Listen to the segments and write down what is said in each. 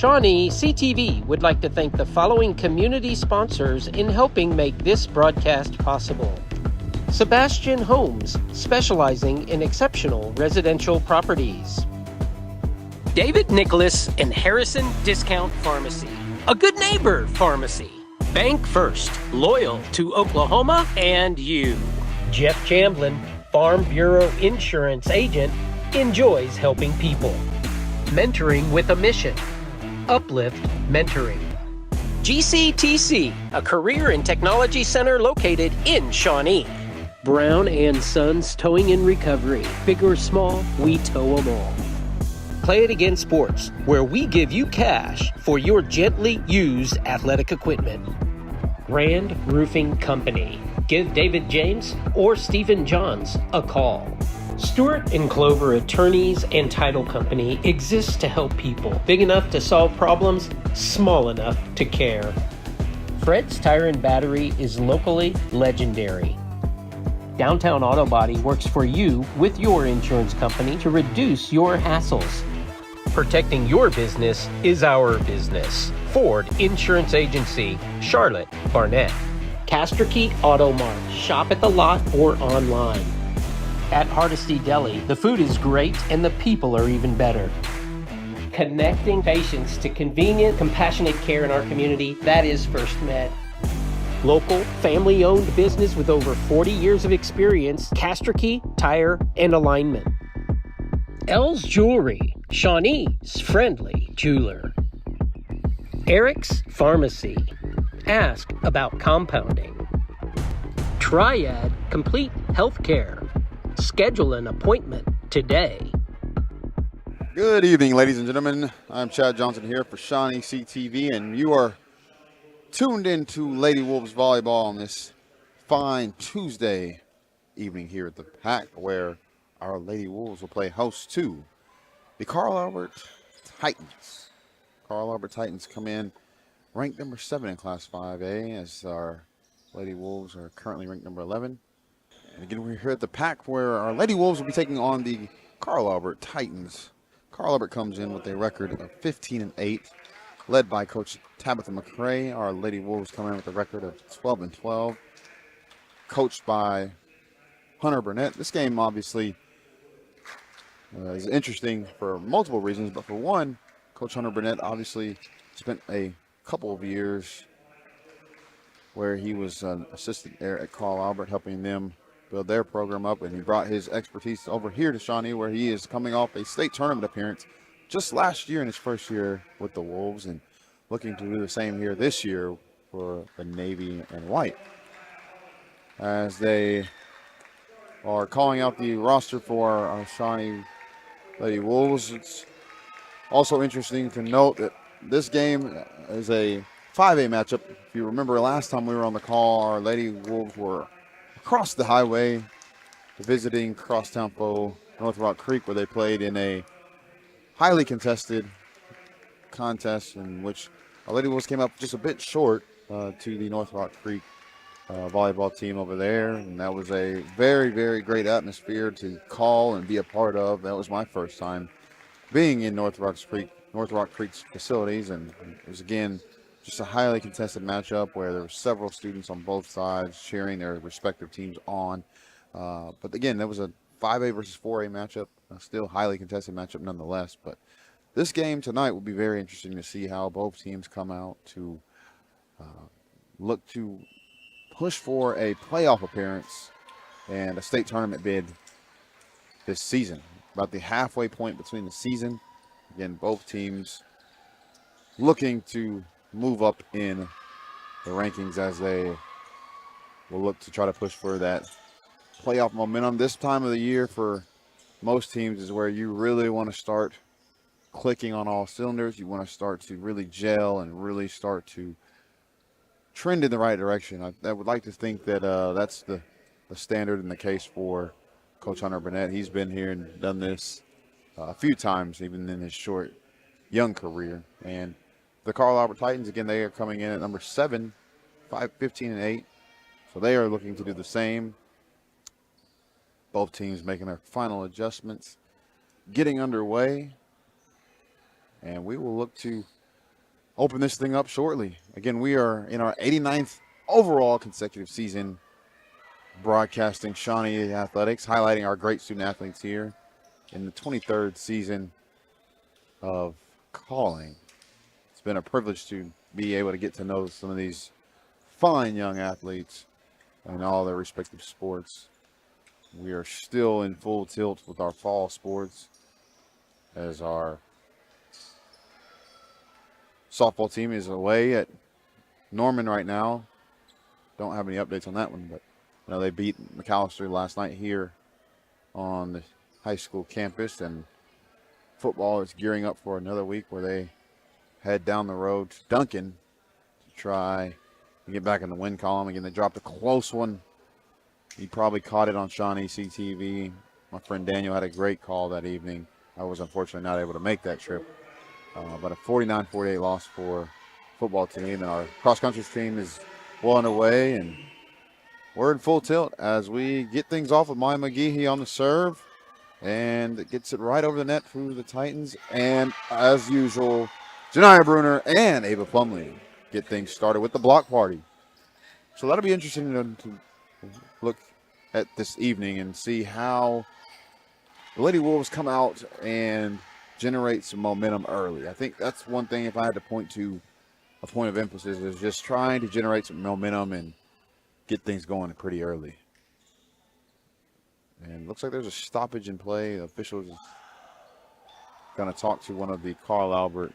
ShawneeCTV would like to thank the following community sponsors in helping make this broadcast possible. Sebastian Homes, specializing in exceptional residential properties. David Nicholas and Harrison Discount Pharmacy, a good neighbor pharmacy. Bank First, loyal to Oklahoma and you. Jeff Chamblin, Farm Bureau Insurance Agent, enjoys helping people. Mentoring with a mission. Uplift Mentoring. GCTC, a career and technology center located in Shawnee. Brown and Sons Towing and Recovery. Big or small, we tow them all. Play It Again Sports, where we give you cash for your gently used athletic equipment. Rand Roofing Company. Give David James or Stephen Johns a call. Stewart & Clover Attorneys and Title Company exists to help people. Big enough to solve problems, small enough to care. Fred's Tire and Battery is locally legendary. Downtown Auto Body works for you with your insurance company to reduce your hassles. Protecting your business is our business. Ford Insurance Agency, Charlotte, Barnett. Casterkey Auto Mart. Shop at the lot or online. At Hardesty Deli, the food is great and the people are even better. Connecting patients to convenient, compassionate care in our community, that is First Med. Local, family-owned business with over 40 years of experience, Casterkey Tire and Alignment. L's Jewelry, Shawnee's friendly jeweler. Eric's Pharmacy. Ask about compounding. Triad Complete Healthcare. Schedule an appointment today. Good evening, ladies and gentlemen. I'm Chad Johnson here for ShawneeCTV, and you are tuned into Lady Wolves Volleyball on this fine Tuesday evening here at the Pack, where our Lady Wolves will play host to the Carl Albert Titans. Carl Albert Titans come in ranked number 7 in Class 5A, as our Lady Wolves are currently ranked number 11. And again, we're here at the Pack, where our Lady Wolves will be taking on the Carl Albert Titans. Carl Albert comes in with a record of 15-8, led by Coach Tabitha McCray. Our Lady Wolves come in with a record of 12-12, coached by Hunter Burnett. This game obviously is interesting for multiple reasons, but for one, Coach Hunter Burnett obviously spent a couple of years where he was an assistant there at Carl Albert, helping them build their program up, and he brought his expertise over here to Shawnee, where he is coming off a state tournament appearance just last year in his first year with the Wolves, and looking to do the same here this year for the Navy and White. As they are calling out the roster for our Shawnee Lady Wolves, it's also interesting to note that this game is a 5A matchup. If you remember last time we were on the call, our Lady Wolves were across the highway visiting crosstown foe North Rock Creek, where they played in a highly contested contest in which our Lady Wolves came up just a bit short to the North Rock Creek volleyball team over there, and that was a very, very great atmosphere to call and be a part of. That was my first time being in North Rock Creek's facilities, and it was again just a highly contested matchup where there were several students on both sides cheering their respective teams on. But again, that was a 5A versus 4A matchup, still highly contested matchup nonetheless. But this game tonight will be very interesting to see how both teams come out to look to push for a playoff appearance and a state tournament bid this season. About the halfway point between the season. Again, both teams looking to move up in the rankings as they will look to try to push for that playoff momentum. This time of the year for most teams is where you really want to start clicking on all cylinders. You want to start to really gel and really start to trend in the right direction. I would like to think that that's the standard and the case for Coach Hunter Burnett. He's been here and done this a few times, even in his short, young career. And the Carl Albert Titans, again, they are coming in at number 7, 15-8. So they are looking to do the same. Both teams making their final adjustments, getting underway. And we will look to open this thing up shortly. Again, we are in our 89th overall consecutive season broadcasting Shawnee Athletics, highlighting our great student athletes here in the 23rd season of calling. It's been a privilege to be able to get to know some of these fine young athletes in all their respective sports. We are still in full tilt with our fall sports as our softball team is away at Norman right now. Don't have any updates on that one, but they beat McAllister last night here on the high school campus, and football is gearing up for another week where they head down the road to Duncan to try to get back in the win column. Again, they dropped a close one. You probably caught it on ShawneeCTV. My friend Daniel had a great call that evening. I was unfortunately not able to make that trip. But a 49-48 loss for football team. And our cross-country team is well underway. And we're in full tilt as we get things off with Maya McGehee on the serve. And it gets it right over the net through the Titans. And as usual, Janiyah Bruner and Ava Plumley get things started with the block party. So that'll be interesting to look at this evening and see how the Lady Wolves come out and generate some momentum early. I think that's one thing, if I had to point to a point of emphasis, is just trying to generate some momentum and get things going pretty early. And it looks like there's a stoppage in play. The officials are going to talk to one of the Carl Albert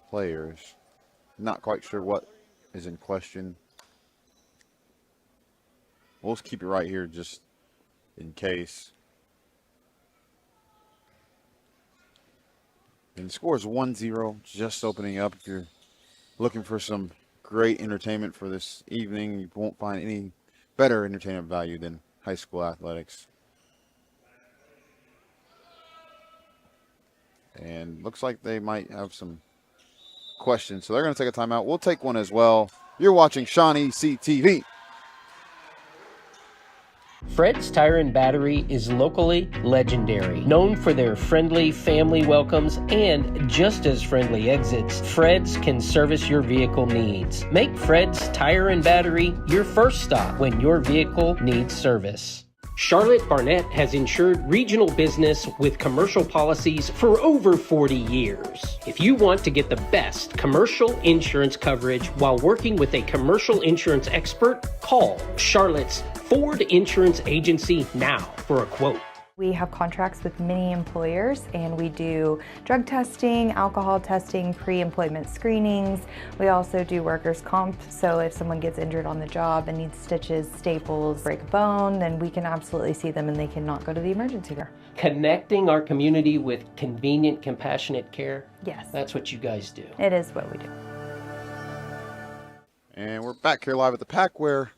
players. Not quite sure what is in question. We'll just keep it right here just in case. And the score is 1-0, just opening up. If you're looking for some great entertainment for this evening, you won't find any better entertainment value than high school athletics. And looks like they might have some questions, so they're going to take a timeout. We'll take one as well. You're watching ShawneeCTV. Fred's Tire and Battery is locally legendary. Known for their friendly family welcomes and just as friendly exits, Fred's can service your vehicle needs. Make Fred's Tire and Battery your first stop when your vehicle needs service. Charlotte Barnett has insured regional business with commercial policies for over 40 years. If you want to get the best commercial insurance coverage while working with a commercial insurance expert, call Charlotte's Ford Insurance Agency now for a quote. We have contracts with many employers and we do drug testing, alcohol testing, pre-employment screenings. We also do workers' comp, so if someone gets injured on the job and needs stitches, staples, break a bone, then we can absolutely see them and they cannot go to the emergency room. Connecting our community with convenient, compassionate care. Yes. That's what you guys do. It is what we do. And we're back here live at the PAC where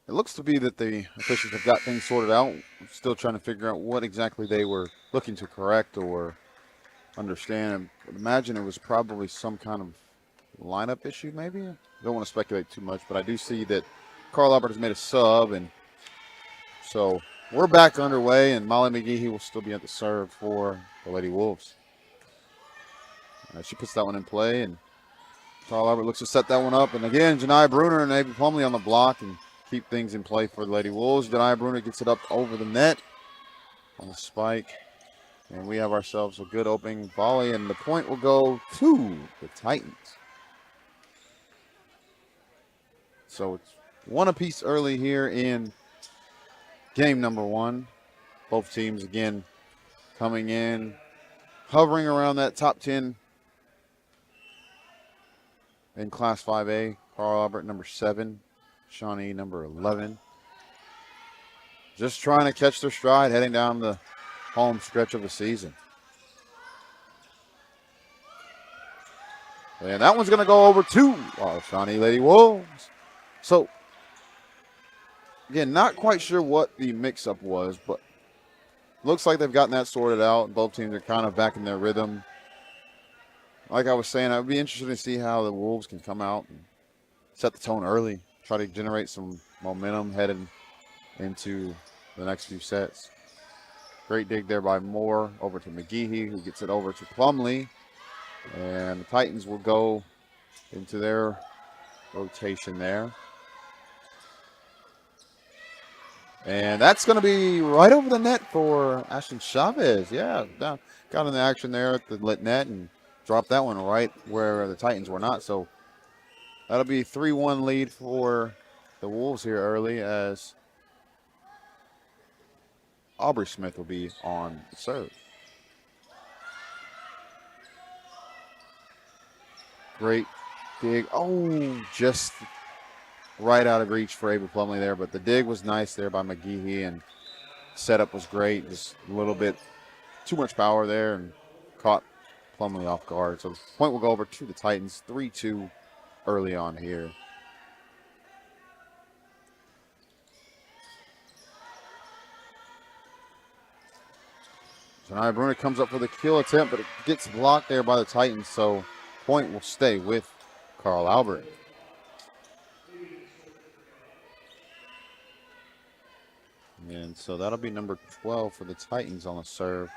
it looks to be that the officials have got things sorted out. We're still trying to figure out what exactly they were looking to correct or understand. I would imagine it was probably some kind of lineup issue, maybe. I don't want to speculate too much, but I do see that Carl Albert has made a sub, and so we're back underway, and Molly McGehee will still be at the serve for the Lady Wolves. She puts that one in play, and Carl Albert looks to set that one up. And again, Janiyah Bruner and Ava Plumley on the block and keep things in play for the Lady Wolves. Janiyah Bruner gets it up over the net on the spike. And we have ourselves a good opening volley, and the point will go to the Titans. So it's one apiece early here in game number one. Both teams, again, coming in, hovering around that top 10 in Class 5A. Carl Albert, number 7. Shawnee, number 11. Just trying to catch their stride heading down the home stretch of the season. And that one's going to go over to our Shawnee Lady Wolves. So, again, not quite sure what the mix-up was, but looks like they've gotten that sorted out. Both teams are kind of back in their rhythm. Like I was saying, I would be interested to see how the Wolves can come out and set the tone early, try to generate some momentum heading into the next few sets. Great dig there by Moore over to McGehee, who gets it over to Plumley. And the Titans will go into their rotation there. And that's going to be right over the net for Ashton Chavez. Yeah, got in the action there at the lit net and dropped that one right where the Titans were not. So that'll be 3-1 lead for the Wolves here early, as Aubrey Smith will be on the serve. Great dig. Oh, just right out of reach for Ava Plumley there, but the dig was nice there by McGehee, and setup was great. Just a little bit too much power there and caught Plumley off guard. So the point will go over to the Titans, 3-2 early on here. Janiyah Bruner comes up for the kill attempt, but it gets blocked there by the Titans, so point will stay with Carl Albert. And so that'll be number 12 for the Titans on the serve.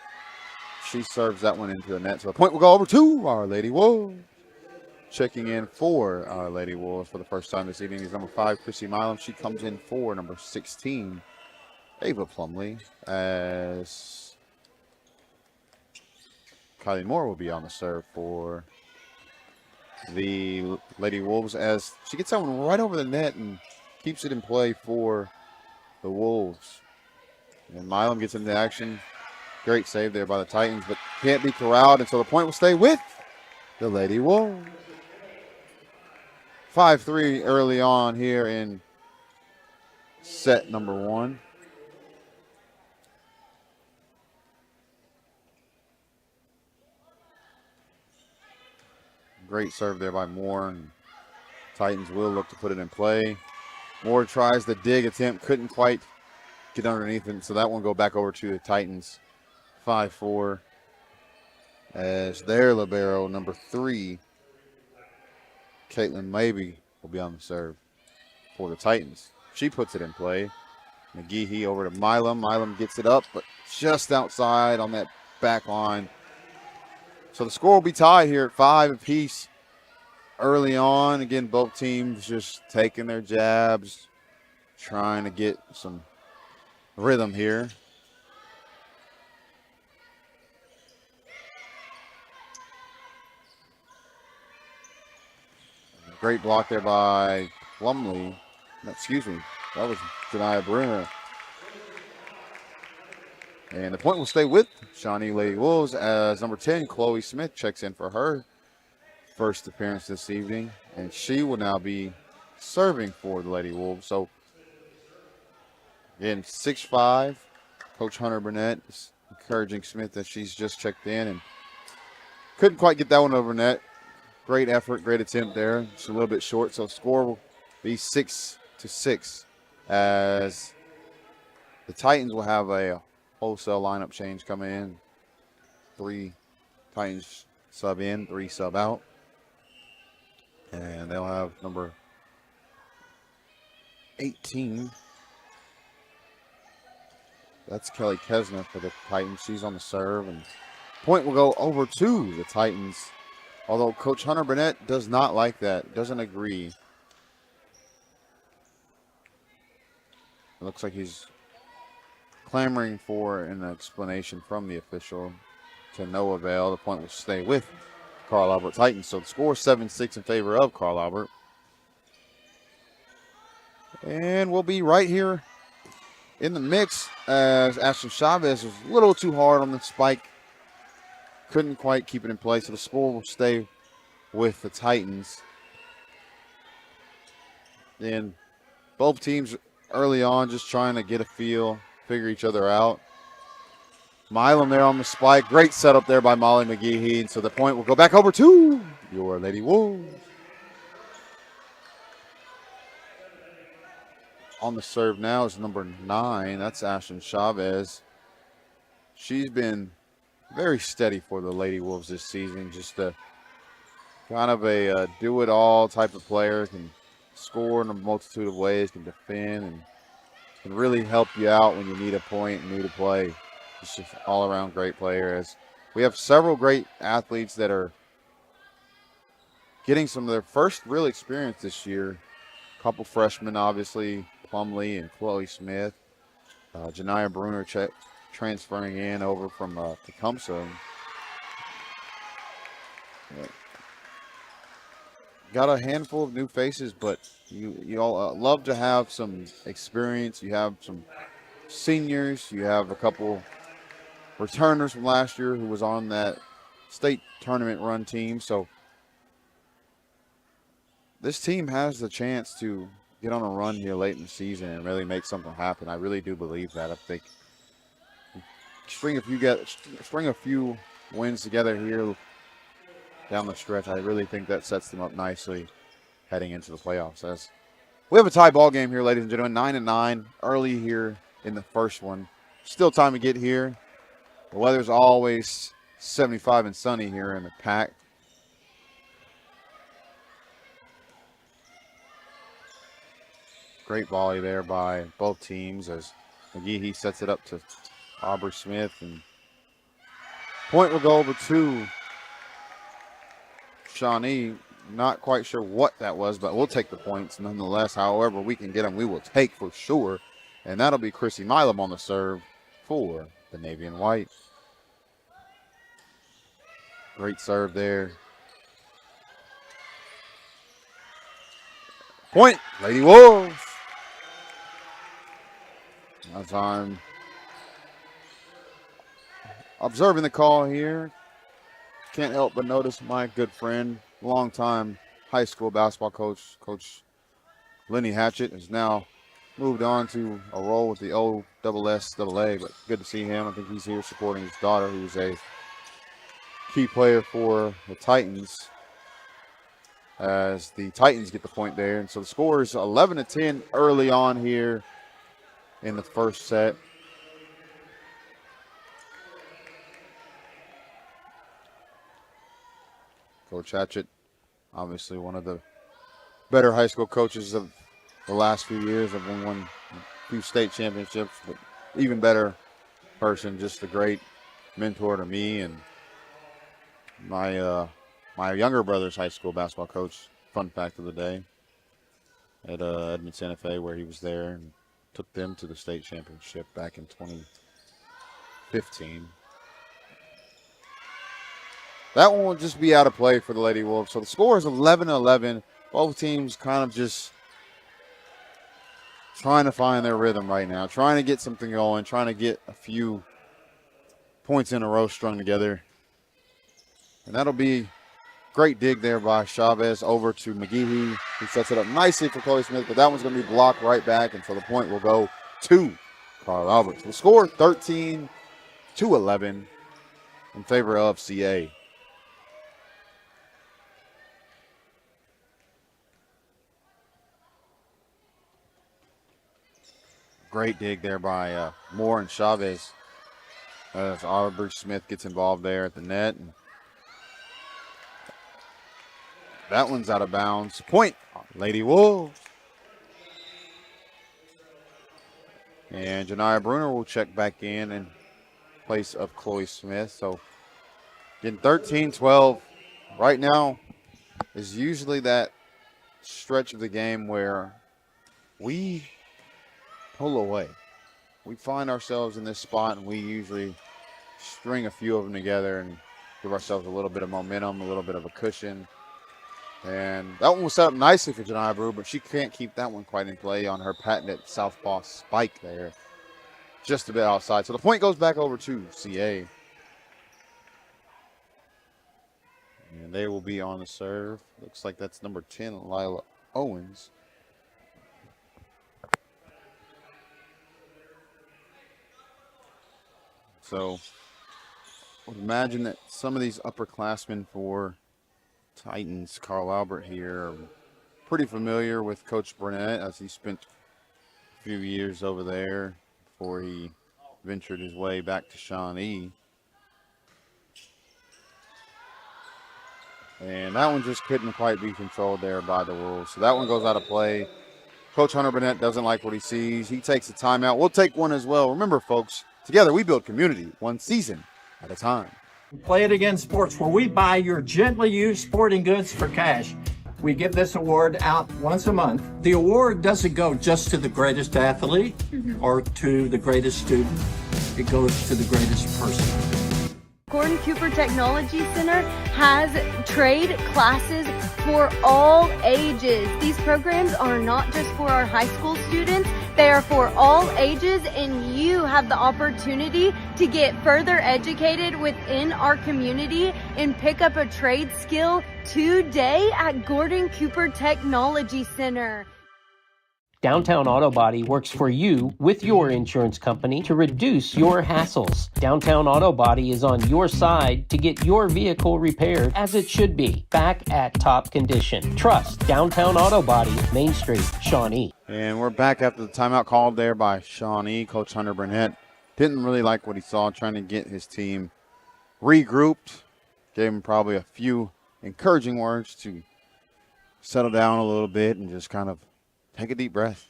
She serves that one into the net, so the point will go over to Our Lady Wolves. Checking in for Our Lady Wolves for the first time this evening is number 5, Chrissy Milam. She comes in for number 16, Ava Plumley, as Kylie Moore will be on the serve for the Lady Wolves, as she gets that one right over the net and keeps it in play for the Wolves. And Milam gets into action. Great save there by the Titans, but can't be corralled, and so the point will stay with the Lady Wolves. 5-3 early on here in set number 1. Great serve there by Moore, and Titans will look to put it in play. Moore tries the dig attempt, couldn't quite get underneath it, so that one go back over to the Titans. 5-4 as their libero, number 3, Caitlin Mabey, will be on the serve for the Titans. She puts it in play. McGehee over to Milam. Milam gets it up, but just outside on that back line. So the score will be tied here at 5 apiece early on. Again, both teams just taking their jabs, trying to get some rhythm here. Great block there by Plumley. No, excuse me, that was Janiyah Bruner. And the point will stay with Shawnee Lady Wolves, as number 10, Chloe Smith, checks in for her first appearance this evening. And she will now be serving for the Lady Wolves. So, again, 6'5", Coach Hunter Burnett is encouraging Smith that she's just checked in and couldn't quite get that one over net. Great effort, great attempt there. Just a little bit short, so score will be 6-6, as the Titans will have a wholesale lineup change coming in. 3 Titans sub in, 3 sub out. And they'll have number 18. That's Kelly Kesner for the Titans. She's on the serve, and point will go over to the Titans. Although Coach Hunter Burnett does not like that, doesn't agree. It looks like he's clamoring for an explanation from the official, to no avail. The point will stay with Carl Albert Titans. So the score 7-6 in favor of Carl Albert. And we'll be right here in the mix, as Ashton Chavez was a little too hard on the spike. Couldn't quite keep it in place, so the score will stay with the Titans. And both teams early on just trying to get a feel, figure each other out. Milam there on the spike. Great setup there by Molly McGehee. And so the point will go back over to your Lady Wolves. On the serve now is number 9. That's Ashton Chavez. She's been very steady for the Lady Wolves this season. Just a kind of a do-it-all type of player. Can score in a multitude of ways, can defend, and can really help you out when you need a point and need a play. Just an all-around great player. As we have several great athletes that are getting some of their first real experience this year. A couple freshmen, obviously, Plumlee and Chloe Smith. Janiyah Bruner transferring in over from Tecumseh. Got a handful of new faces, but you all love to have some experience. You have some seniors. You have a couple returners from last year who was on that state tournament run team. So this team has the chance to get on a run here late in the season and really make something happen. I really do believe that. I think string a few wins together here down the stretch, I really think that sets them up nicely heading into the playoffs. As we have a tie ball game here, ladies and gentlemen, 9-9 early here in the first one. Still time to get here. The weather's always 75 and sunny here in the pack. Great volley there by both teams as McGehee sets it up to Aubrey Smith, and point will go over to Shawnee. Not quite sure what that was, but we'll take the points nonetheless. However we can get them, we will take for sure. And that'll be Chrissy Milam on the serve for the Navy and White. Great serve there. Point, Lady Wolves. As I'm observing the call here, can't help but notice my good friend, longtime high school basketball coach, Coach Lenny Hatchett, has now moved on to a role with the OSSAA, but good to see him. I think he's here supporting his daughter, who's a key player for the Titans, as the Titans get the point there. And so the score is 11-10 early on here in the first set. Coach Hatchett, obviously one of the better high school coaches of the last few years. I've won a few state championships, but even better person, just a great mentor to me and my younger brother's high school basketball coach. Fun fact of the day, at Edmond Santa Fe, where he was there and took them to the state championship back in 2015. That one will just be out of play for the Lady Wolves. So the score is 11-11. Both teams kind of just trying to find their rhythm right now, trying to get something going, trying to get a few points in a row strung together. And that'll be great dig there by Chavez over to McGehee. He sets it up nicely for Chloe Smith, but that one's going to be blocked right back, and so the point will go to Carl Alberts. The score 13-11 in favor of CA. Great dig there by Moore and Chavez as Aubrey Smith gets involved there at the net. And that one's out of bounds. Point, Lady Wolves. And Janiyah Bruner will check back in place of Chloe Smith. So getting 13-12 right now is usually that stretch of the game where we pull away. We find ourselves in this spot, and we usually string a few of them together and give ourselves a little bit of momentum, a little bit of a cushion. And that one was set up nicely for Janiyah Brew, but she can't keep that one quite in play on her patented southpaw spike there. Just a bit outside. So the point goes back over to CA. And they will be on the serve. Looks like that's number 10, Lila Owens. So I would imagine that some of these upperclassmen for Titans, Carl Albert here, are pretty familiar with Coach Burnett, as he spent a few years over there before he ventured his way back to Shawnee. And that one just couldn't quite be controlled there by the Wolves. So that one goes out of play. Coach Hunter Burnett doesn't like what he sees. He takes a timeout. We'll take one as well. Remember, folks, together we build community, one season at a time. Play It Again Sports, where we buy your gently used sporting goods for cash. We give this award out once a month. The award doesn't go just to the greatest athlete or to the greatest student. It goes to the greatest person. Gordon Cooper Technology Center has trade classes for all ages. These programs are not just for our high school students, they are for all ages, and you have the opportunity to get further educated within our community and pick up a trade skill today at Gordon Cooper Technology Center. Downtown Auto Body works for you with your insurance company to reduce your hassles. Downtown Auto Body is on your side to get your vehicle repaired as it should be, back at top condition. Trust Downtown Auto Body, Main Street, Shawnee. And we're back after the timeout called there by Shawnee. Coach Hunter Burnett didn't really like what he saw, trying to get his team regrouped. Gave him probably a few encouraging words to settle down a little bit and just kind of take a deep breath.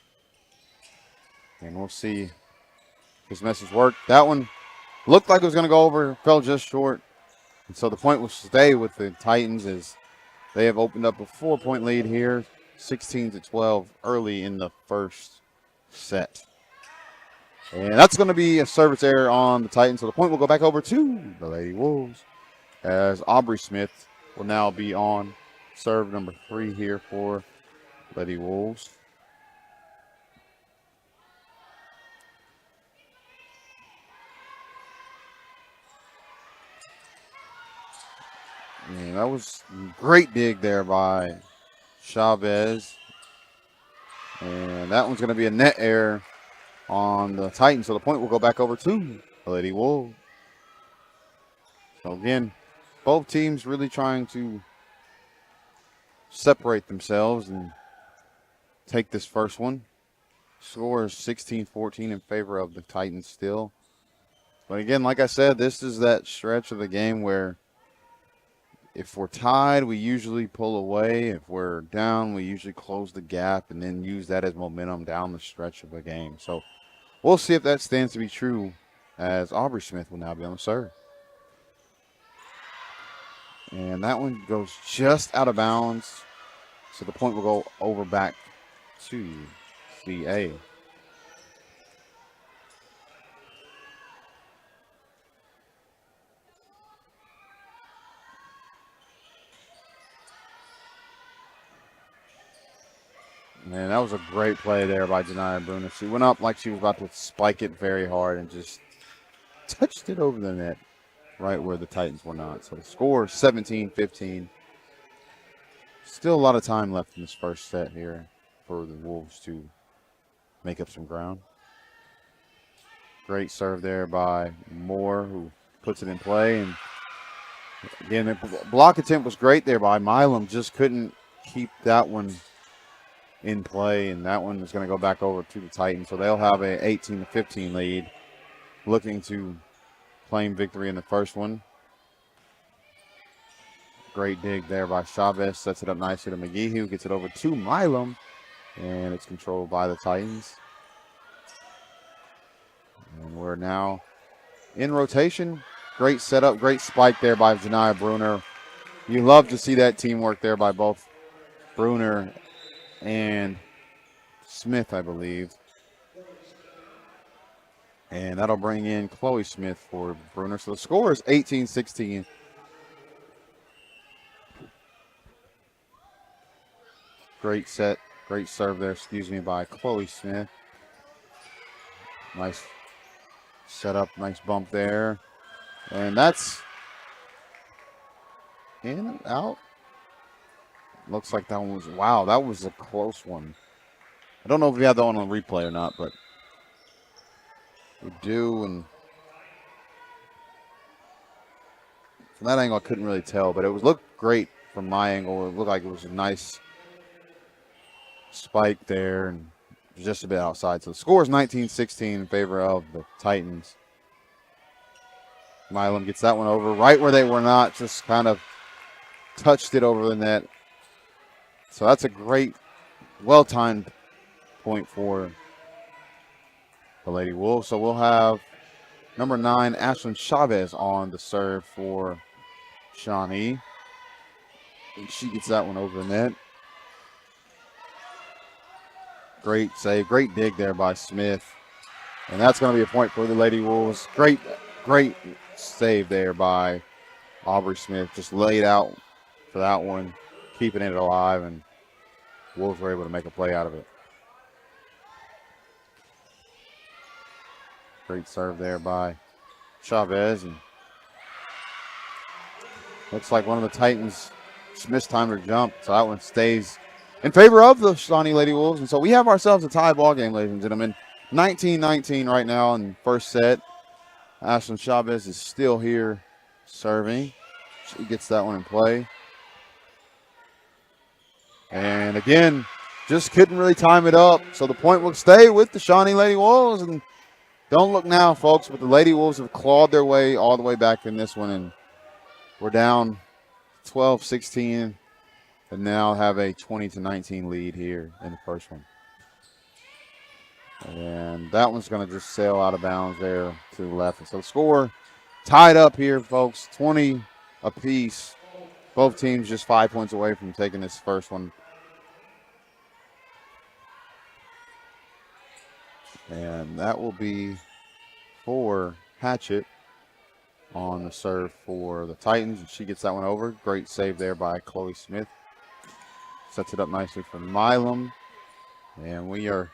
And we'll see if his message worked. That one looked like it was going to go over, fell just short. And so the point will stay with the Titans as they have opened up a 4-point lead here, 16-12 early in the first set. And that's going to be a service error on the Titans. So the point will go back over to the Lady Wolves as Aubrey Smith will now be on serve number 3 here for Lady Wolves. And that was a great dig there by Chavez. And that one's going to be a net error on the Titans. So the point will go back over to the Lady Wolves. So again, both teams really trying to separate themselves and take this first one. Score is 16-14 in favor of the Titans still. But again, like I said, this is that stretch of the game where if we're tied, we usually pull away. If we're down, we usually close the gap and then use that as momentum down the stretch of the game. So we'll see if that stands to be true as Aubrey Smith will now be on the serve. And that one goes just out of bounds. So the point will go over back to CA. Man, that was a great play there by Janiyah Bruner. She went up like she was about to spike it very hard and just touched it over the net right where the Titans were not. So the score is 17-15. Still a lot of time left in this first set here for the Wolves to make up some ground. Great serve there by Moore, who puts it in play. And again, the block attempt was great there by Milam. Just couldn't keep that one in play, and that one is going to go back over to the Titans. So they'll have a 18-15 lead, looking to claim victory in the first one. Great dig there by Chavez. Sets it up nicely to McGee, who gets it over to Milam, and it's controlled by the Titans. And we're now in rotation. Great setup, great spike there by Janiyah Bruner. You love to see that teamwork there by both Bruner and Smith, I believe. And that'll bring in Chloe Smith for Bruner. So the score is 18-16. Great set, great serve there, by Chloe Smith. Nice setup, nice bump there. And that's in and out. Looks like that one was, wow, that was a close one. I don't know if we have that one on replay or not, but we do. And from that angle, I couldn't really tell, but it looked great from my angle. It looked like it was a nice spike there and just a bit outside. So the score is 19-16 in favor of the Titans. Milam gets that one over right where they were not, just kind of touched it over the net. So that's a great, well-timed point for the Lady Wolves. So we'll have number 9, Ashlyn Chavez on the serve for Shawnee. And she gets that one over the net. Great save, great dig there by Smith. And that's going to be a point for the Lady Wolves. Great save there by Aubrey Smith. Just laid out for that one, keeping it alive, and Wolves were able to make a play out of it. Great serve there by Chavez. And looks like one of the Titans mistimed her jump, so that one stays in favor of the Shawnee Lady Wolves. And so we have ourselves a tie ball game, ladies and gentlemen. 19-19 right now in first set. Ashlyn Chavez is still here serving. She gets that one in play. And again, just couldn't really time it up. So the point will stay with the Shawnee Lady Wolves. And don't look now, folks, but the Lady Wolves have clawed their way all the way back in this one. And we're down 12-16 and now have a 20-19 lead here in the first one. And that one's going to just sail out of bounds there to the left. And so the score tied up here, folks, 20 apiece. Both teams just 5 points away from taking this first one. And that will be for Hatchett on the serve for the Titans. And she gets that one over. Great save there by Chloe Smith. Sets it up nicely for Milam. And we are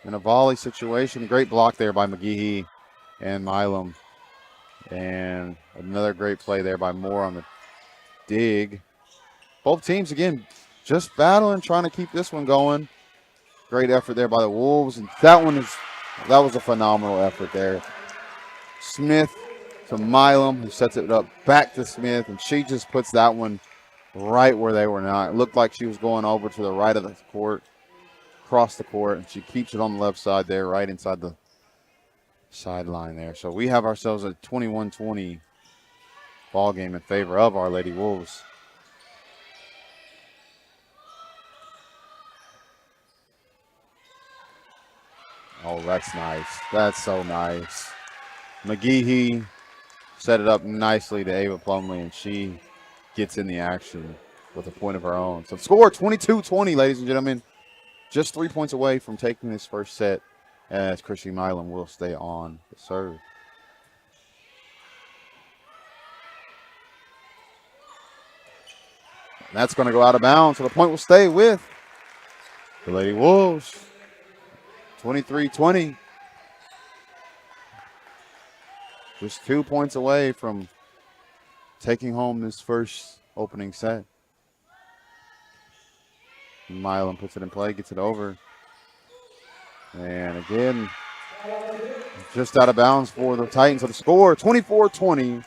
in a volley situation. Great block there by McGehee and Milam. And another great play there by Moore on the dig. Both teams, again, just battling, trying to keep this one going. Great effort there by the Wolves. And that was a phenomenal effort there. Smith to Milam, who sets it up back to Smith, and she just puts that one right where they were not. It looked like she was going over to the right of the court, across the court, and she keeps it on the left side there, right inside the sideline there. So we have ourselves a 21-20 ball game in favor of our Lady Wolves. Oh, that's nice. That's so nice. McGehee set it up nicely to Ava Plumley, and she gets in the action with a point of her own. So the score, 22-20, ladies and gentlemen. Just 3 points away from taking this first set, as Chrissy Milam will stay on the serve. And that's going to go out of bounds, so the point will stay with the Lady Wolves. 23-20. Just 2 points away from taking home this first opening set. Milam puts it in play, gets it over. And again, just out of bounds for the Titans. So the score, 24-20.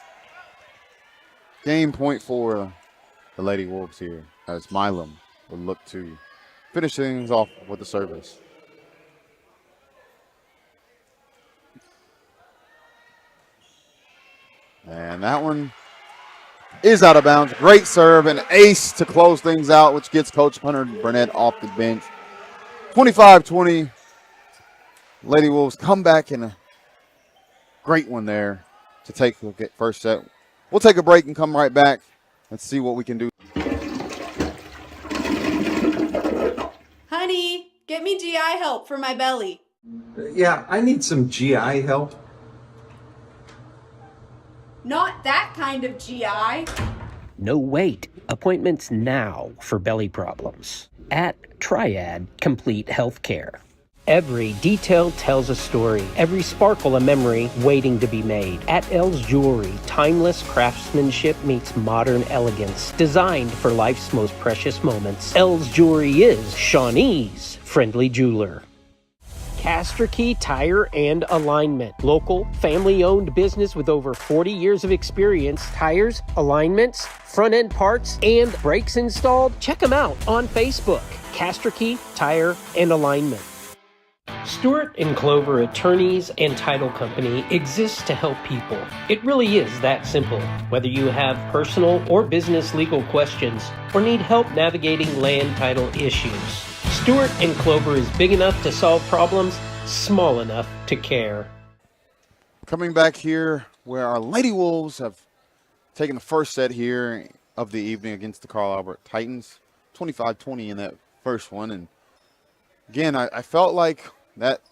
Game point for the Lady Wolves here, as Milam will look to finish things off with the service. And that one is out of bounds. Great serve, an ace to close things out, which gets Coach Hunter Burnett off the bench. 25-20. Lady Wolves come back in a great one there to take the first set. We'll take a break and come right back and see what we can do. Honey, get me GI help for my belly. Yeah, I need some GI help. Not that kind of GI. No wait. Appointments now for belly problems at Triad Complete Healthcare. Every detail tells a story. Every sparkle a memory waiting to be made. At Elle's Jewelry, timeless craftsmanship meets modern elegance. Designed for life's most precious moments. Elle's Jewelry is Shawnee's friendly jeweler. Castor Key Tire and Alignment. Local, family-owned business with over 40 years of experience. Tires, alignments, front-end parts, and brakes installed. Check them out on Facebook. Castor Key Tire and Alignment. Stewart & Clover Attorneys and Title Company exists to help people. It really is that simple. Whether you have personal or business legal questions or need help navigating land title issues, Stewart & Clover is big enough to solve problems, small enough to care. Coming back here where our Lady Wolves have taken the first set here of the evening against the Carl Albert Titans. 25-20 in that first one. And again, I felt like that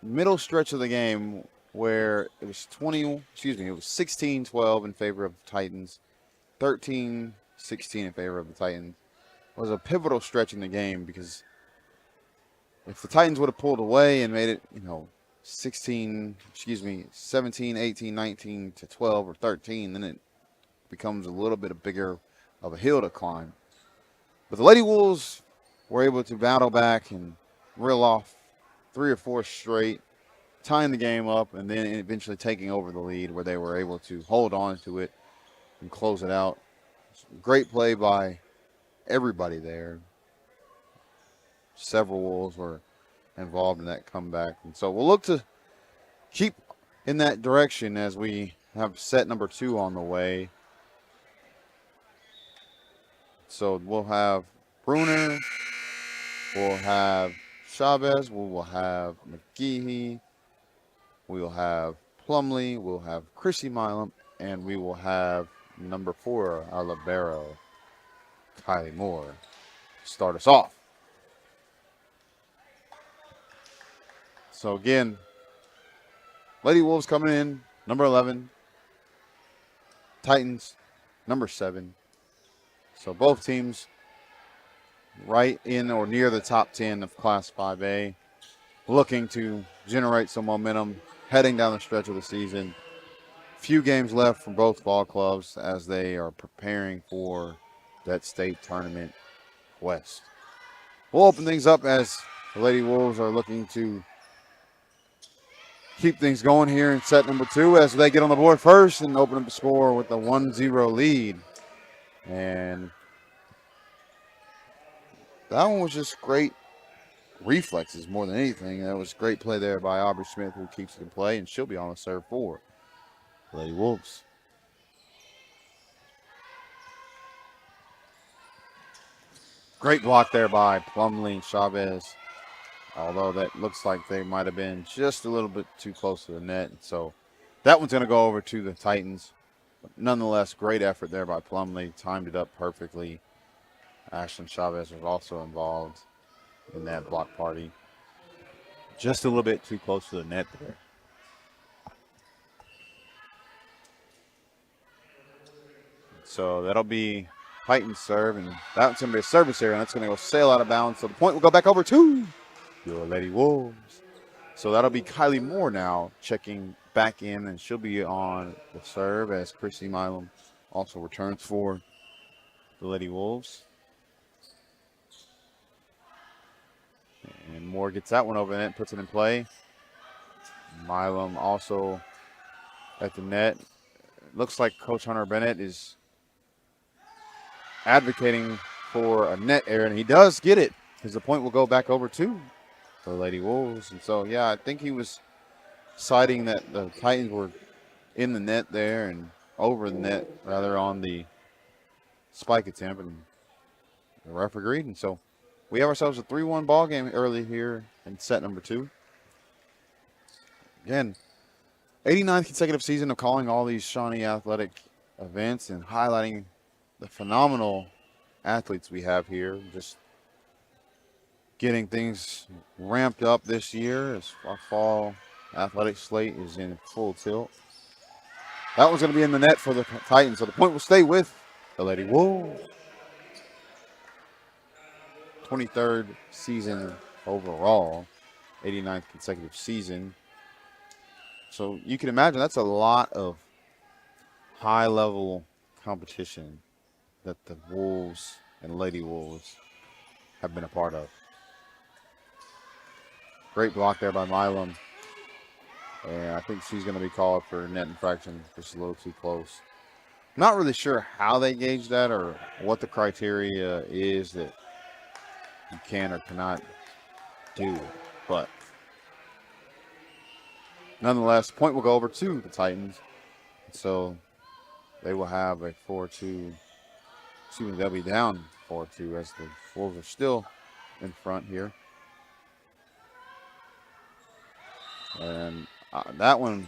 middle stretch of the game where it was 16-12 in favor of the Titans, 13-16 in favor of the Titans, was a pivotal stretch in the game, because if the Titans would have pulled away and made it, 17, 18, 19 to 12 or 13, then it becomes a little bit bigger of a hill to climb. But the Lady Wolves were able to battle back and reel off 3 or 4 straight, tying the game up, and then eventually taking over the lead, where they were able to hold on to it and close it out. Great play by everybody there. Several Wolves were involved in that comeback. And so we'll look to keep in that direction as we have set number 2 on the way. So we'll have Bruner, we'll have Chavez, we will have McGehee, we will have Plumley, we'll have Chrissy Milam, and we will have number 4, our libero, Kylie Moore, start us off. So again, Lady Wolves coming in, number 11. Titans, number 7. So both teams right in or near the top 10 of Class 5A, looking to generate some momentum heading down the stretch of the season. Few games left from both ball clubs as they are preparing for that state tournament west. We'll open things up as the Lady Wolves are looking to keep things going here in set number 2 as they get on the board first and open up the score with a 1-0 lead. And that one was just great reflexes more than anything. That was great play there by Aubrey Smith, who keeps it in play, and she'll be on the serve for Lady Wolves. Great block there by Plumley and Chavez, although that looks like they might have been just a little bit too close to the net. So that one's going to go over to the Titans. But nonetheless, great effort there by Plumley. Timed it up perfectly. Ashlyn Chavez was also involved in that block party. Just a little bit too close to the net there. So that'll be Titans serve, and that's going to be a service area, and that's going to go sail out of bounds. So the point will go back over to your Lady Wolves. So that'll be Kylie Moore now checking back in, and she'll be on the serve as Chrissy Milam also returns for the Lady Wolves. And Moore gets that one over the net, puts it in play. Milam also at the net. It looks like Coach Hunter Bennett is advocating for a net error, and he does get it, because the point will go back over to the Lady Wolves. And so, yeah, I think he was citing that the Titans were in the net there and over the net, rather, on the spike attempt, and the ref agreed. And so we have ourselves a 3-1 ball game early here in set number 2. Again, 89th consecutive season of calling all these Shawnee athletic events and highlighting the phenomenal athletes we have here. Just getting things ramped up this year as our fall athletic slate is in full tilt. That one's going to be in the net for the Titans, so the point will stay with the Lady Wolves. 23rd season overall, 89th consecutive season. So you can imagine that's a lot of high-level competition that the Wolves and Lady Wolves have been a part of. Great block there by Milam. And I think she's going to be called for a net infraction, just a little too close. Not really sure how they gauge that or what the criteria is that you can or cannot do. But nonetheless, point will go over to the Titans. So they will have a 4-2. Excuse me, they'll be down 4-2 as the Wolves are still in front here. And that one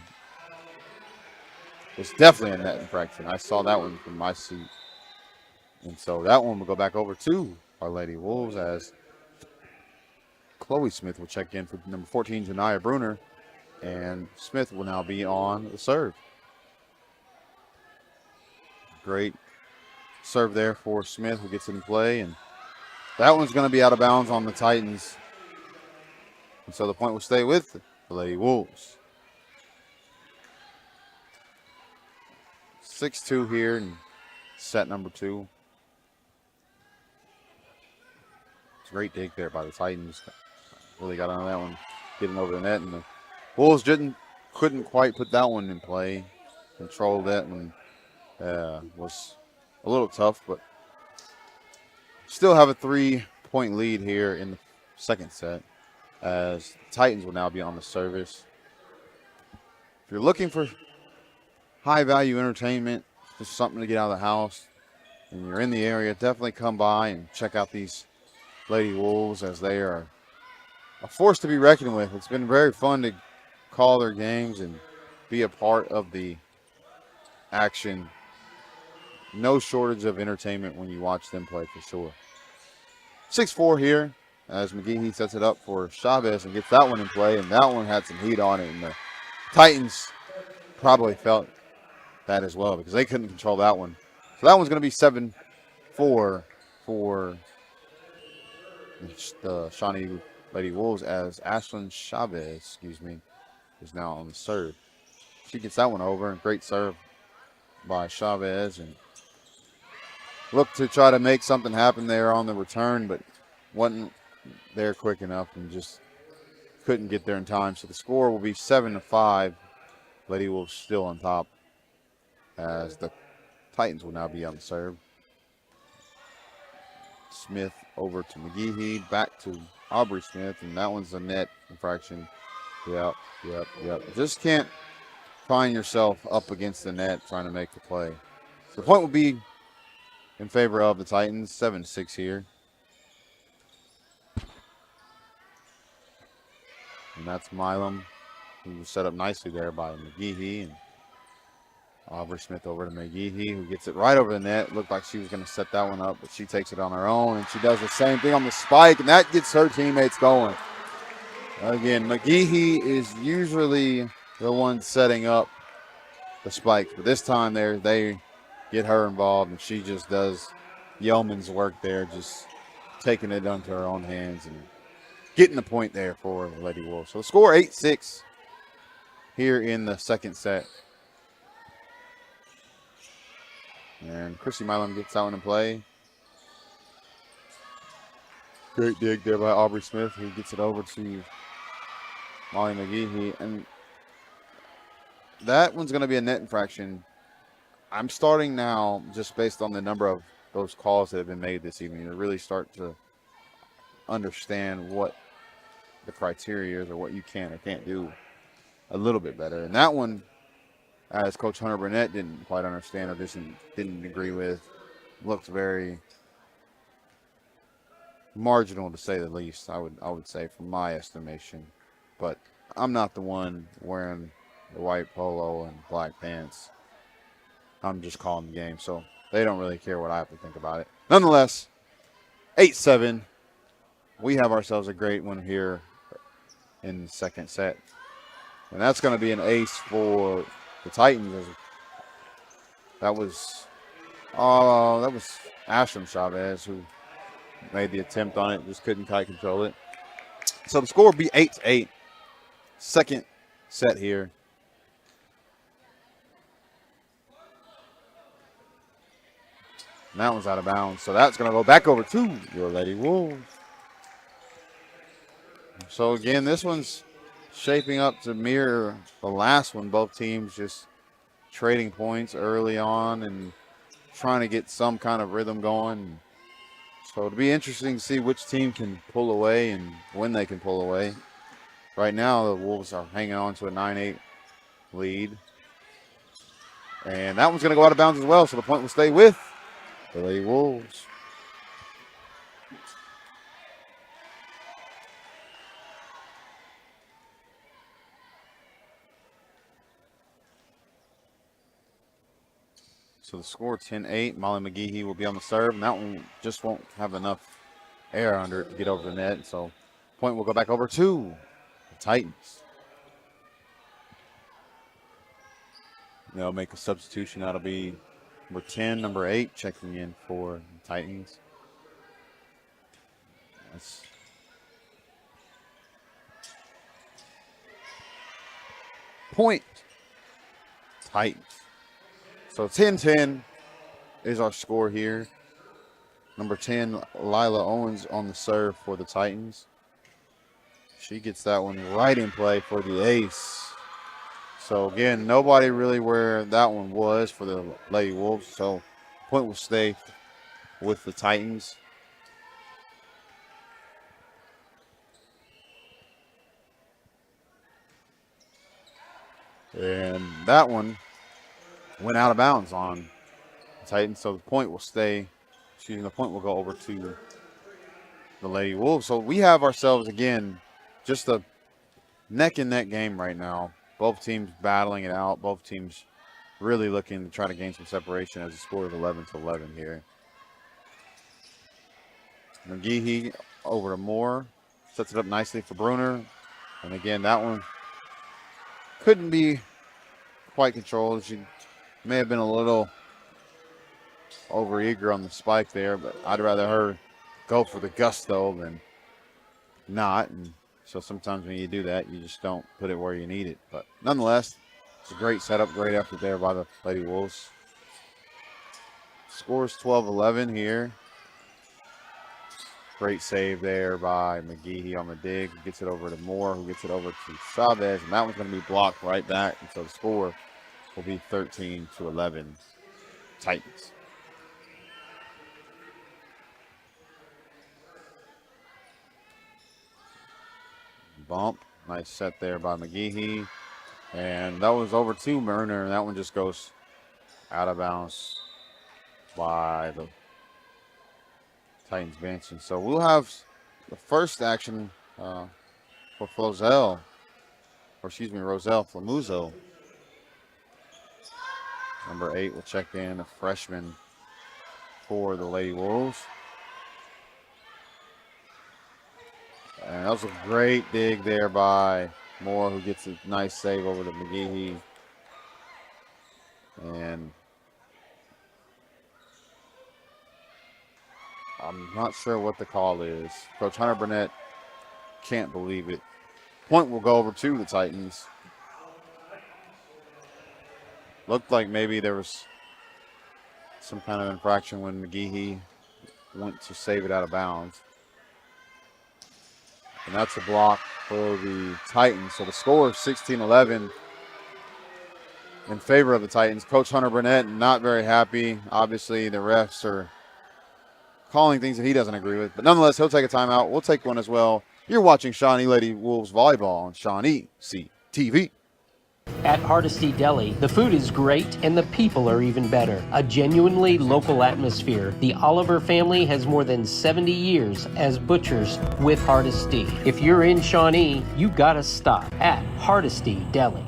was definitely a net infraction. I saw that one from my seat. And so that one will go back over to our Lady Wolves as Chloe Smith will check in for number 14, Janiyah Bruner. And Smith will now be on the serve. Great serve there for Smith, who gets it in play. And that one's going to be out of bounds on the Titans. And so the point will stay with the Lady Wolves. 6-2 here in set number 2. It's a great dig there by the Titans. Really got on that one, getting over the net. And the Wolves couldn't quite put that one in play. Controlled it and was a little tough, but still have a 3-point lead here in the second set, as the Titans will now be on the service. If you're looking for high-value entertainment, just something to get out of the house, and you're in the area, definitely come by and check out these Lady Wolves, as they are a force to be reckoned with. It's been very fun to call their games and be a part of the action. No shortage of entertainment when you watch them play, for sure. 6-4 here as McGehee sets it up for Chavez and gets that one in play, and that one had some heat on it, and the Titans probably felt that as well because they couldn't control that one. So that one's going to be 7-4 for the Shawnee Lady Wolves, as Ashlyn Chavez, is now on the serve. She gets that one over, and great serve by Chavez, and looked to try to make something happen there on the return, but wasn't there quick enough and just couldn't get there in time. So the score will be 7-5. Lady Wolves still on top, as the Titans will now be on the serve. Smith over to McGehee, back to Aubrey Smith, and that one's a net infraction. Yep. Just can't find yourself up against the net trying to make the play. So the point will be in favor of the Titans, 7-6 here. And that's Milam, who was set up nicely there by McGehee. And Aubrey Smith over to McGehee, who gets it right over the net. Looked like she was going to set that one up, but she takes it on her own, and she does the same thing on the spike, and that gets her teammates going. Again, McGehee is usually the one setting up the spikes, but this time they get her involved, and she just does yeoman's work there, just taking it onto her own hands and getting the point there for Lady Wolves. So the score 8-6 here in the second set. And Chrissy Milam gets that one in play. Great dig there by Aubrey Smith, who gets it over to Molly McGehee. And that one's going to be a net infraction. I'm starting now, just based on the number of those calls that have been made this evening, to really start to understand what the criteria is or what you can or can't do a little bit better. And that one, as Coach Hunter Burnett didn't quite understand or didn't agree with, looked very marginal, to say the least, I would say, from my estimation. But I'm not the one wearing the white polo and black pants. I'm just calling the game, so they don't really care what I have to think about it. Nonetheless, 8-7. We have ourselves a great one here in the second set. And that's going to be an ace for the Titans. That was Ashram Chavez who made the attempt on it, just couldn't quite control it. So the score will be 8-8. Second set here. And that one's out of bounds. So that's going to go back over to your Lady Wolves. So again, this one's shaping up to mirror the last one. Both teams just trading points early on and trying to get some kind of rhythm going. So it'll be interesting to see which team can pull away and when they can pull away. Right now, the Wolves are hanging on to a 9-8 lead. And that one's going to go out of bounds as well, so the point will stay with the Lady Wolves. So the score 10-8. Molly McGehee will be on the serve, and that one just won't have enough air under it to get over the net. So point will go back over to the Titans. They'll make a substitution. That'll be number 10, number 8 checking in for the Titans. That's point Titans. So 10-10 is our score here. Number 10, Lila Owens on the serve for the Titans. She gets that one right in play for the ace. So again, nobody really where that one was for the Lady Wolves. So point will stay with the Titans. And that one went out of bounds on the Titans. So the point will stay. The point will go over to the Lady Wolves. So we have ourselves again just a neck and neck game right now. Both teams battling it out. Both teams really looking to try to gain some separation as a score of 11-11 here. McGehee over to Moore. Sets it up nicely for Bruner. And again, that one couldn't be quite controlled. She may have been a little over eager on the spike there, but I'd rather her go for the gusto than not. And so sometimes when you do that, you just don't put it where you need it. But nonetheless, it's a great setup, great effort there by the Lady Wolves. Scores 12-11 here. Great save there by McGehee on the dig. Gets it over to Moore, who gets it over to Chavez, and that one's going to be blocked right back. And so the score will be 13-11 Titans. Bump. Nice set there by McGehee. And that was over to Murner, and that one just goes out of bounds by the Titans bench. And so we'll have the first action for Roselle Flamuzzo. Number 8 will check in, a freshman for the Lady Wolves. And that was a great dig there by Moore, who gets a nice save over to McGehee. And I'm not sure what the call is. Coach Hunter Burnett can't believe it. Point will go over to the Titans. Looked like maybe there was some kind of infraction when McGehee went to save it out of bounds. And that's a block for the Titans. So the score is 16-11 in favor of the Titans. Coach Hunter Burnett not very happy. Obviously, the refs are calling things that he doesn't agree with. But nonetheless, he'll take a timeout. We'll take one as well. You're watching Shawnee Lady Wolves Volleyball on ShawneeCTV. At Hardesty Deli, the food is great and the people are even better. A genuinely local atmosphere. The Oliver family has more than 70 years as butchers with Hardesty. If you're in Shawnee, you gotta stop at Hardesty Deli.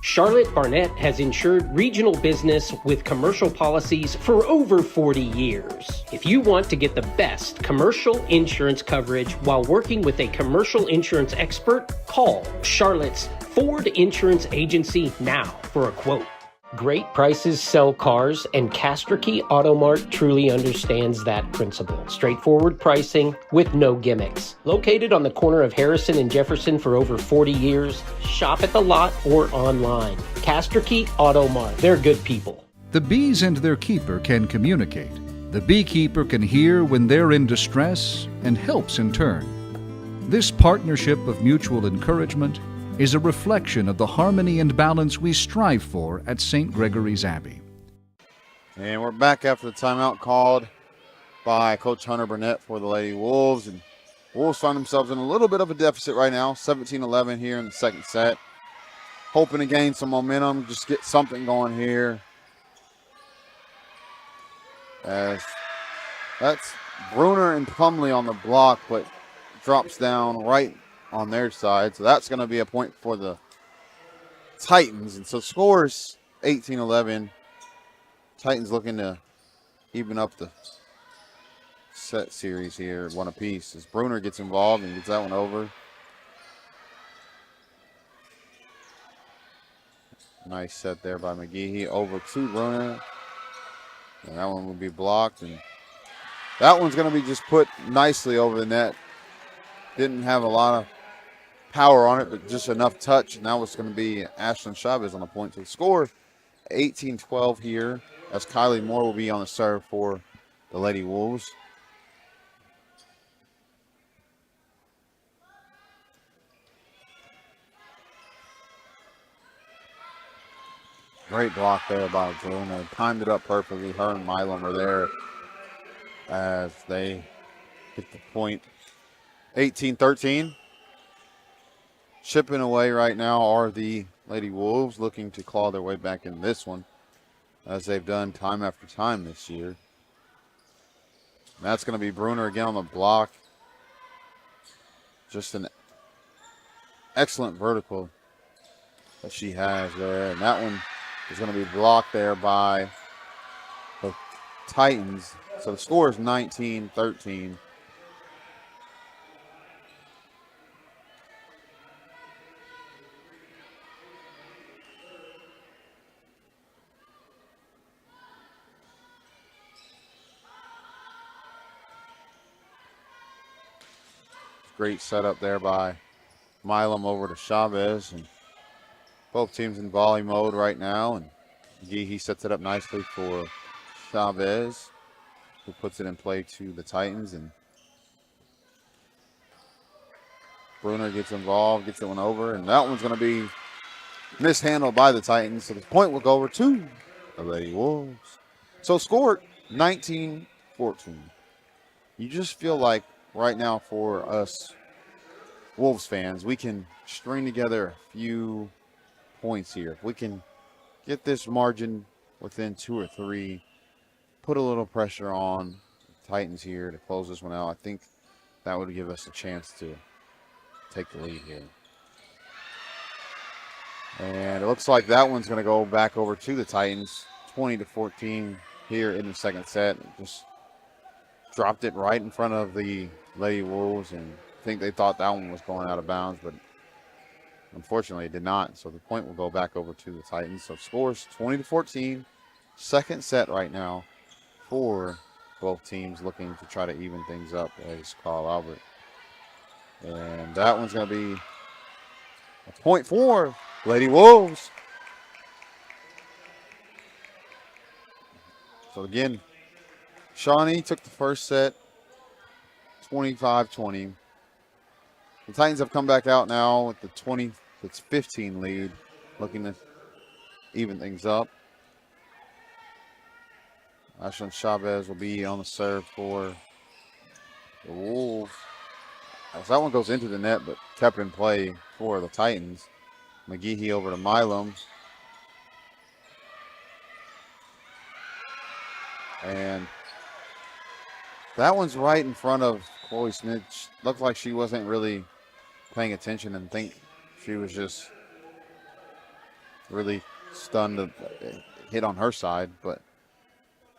Charlotte Barnett has insured regional business with commercial policies for over 40 years. If you want to get the best commercial insurance coverage while working with a commercial insurance expert, call Charlotte's Ford Insurance Agency now for a quote. Great prices sell cars, and Castricke Auto Mart truly understands that principle. Straightforward pricing with no gimmicks. Located on the corner of Harrison and Jefferson for over 40 years, shop at the lot or online. Castricke Auto Mart. They're good people. The bees and their keeper can communicate. The beekeeper can hear when they're in distress and helps in turn. This partnership of mutual encouragement is a reflection of the harmony and balance we strive for at St. Gregory's Abbey. And we're back after the timeout called by Coach Hunter Burnett for the Lady Wolves. And Wolves find themselves in a little bit of a deficit right now, 17-11 here in the second set. Hoping to gain some momentum, just get something going here. As that's Bruner and Plumley on the block, but drops down right on their side. So that's going to be a point for the Titans. And so scores 18-11. Titans looking to even up the set series here, one apiece, as Bruner gets involved and gets that one over. Nice set there by McGehee. Over to Bruner. And that one will be blocked. And that one's going to be just put nicely over the net. Didn't have a lot of power on it, but just enough touch. And now it's going to be Ashlyn Chavez on the point. So the score 18-12 here, as Kylie Moore will be on the serve for the Lady Wolves. Great block there by Bruner. Timed it up perfectly. Her and Milam are there as they get the point. 18-13. Chipping away right now are the Lady Wolves, looking to claw their way back in this one, as they've done time after time this year. And that's going to be Bruner again on the block. Just an excellent vertical that she has there. And that one is going to be blocked there by the Titans. So the score is 19-13. Great setup there by Milam over to Chavez, and both teams in volley mode right now. And he sets it up nicely for Chavez, who puts it in play to the Titans. And Bruner gets involved, gets it one over, and that one's going to be mishandled by the Titans. So the point will go over to the Lady Wolves. So scored 19-14. You just feel like right now for us Wolves fans, we can string together a few points here. If we can get this margin within 2 or 3, put a little pressure on the Titans here to close this one out, I think that would give us a chance to take the lead here. And it looks like that one's going to go back over to the Titans, 20-14 here in the second set. Just dropped it right in front of the Lady Wolves, and I think they thought that one was going out of bounds, but unfortunately it did not. So the point will go back over to the Titans. So scores 20-14. Second set right now for both teams, looking to try to even things up as Carl Albert. And that one's going to be a point for Lady Wolves. So again, Shawnee took the first set 25-20. The Titans have come back out now with the 15 lead, looking to even things up. Ashlyn Chavez will be on the serve for the Wolves. As that one goes into the net, but kept in play for the Titans. McGehee over to Milam. And that one's right in front of Chloe Smith. Looked like she wasn't really paying attention and think she was just really stunned to hit on her side. But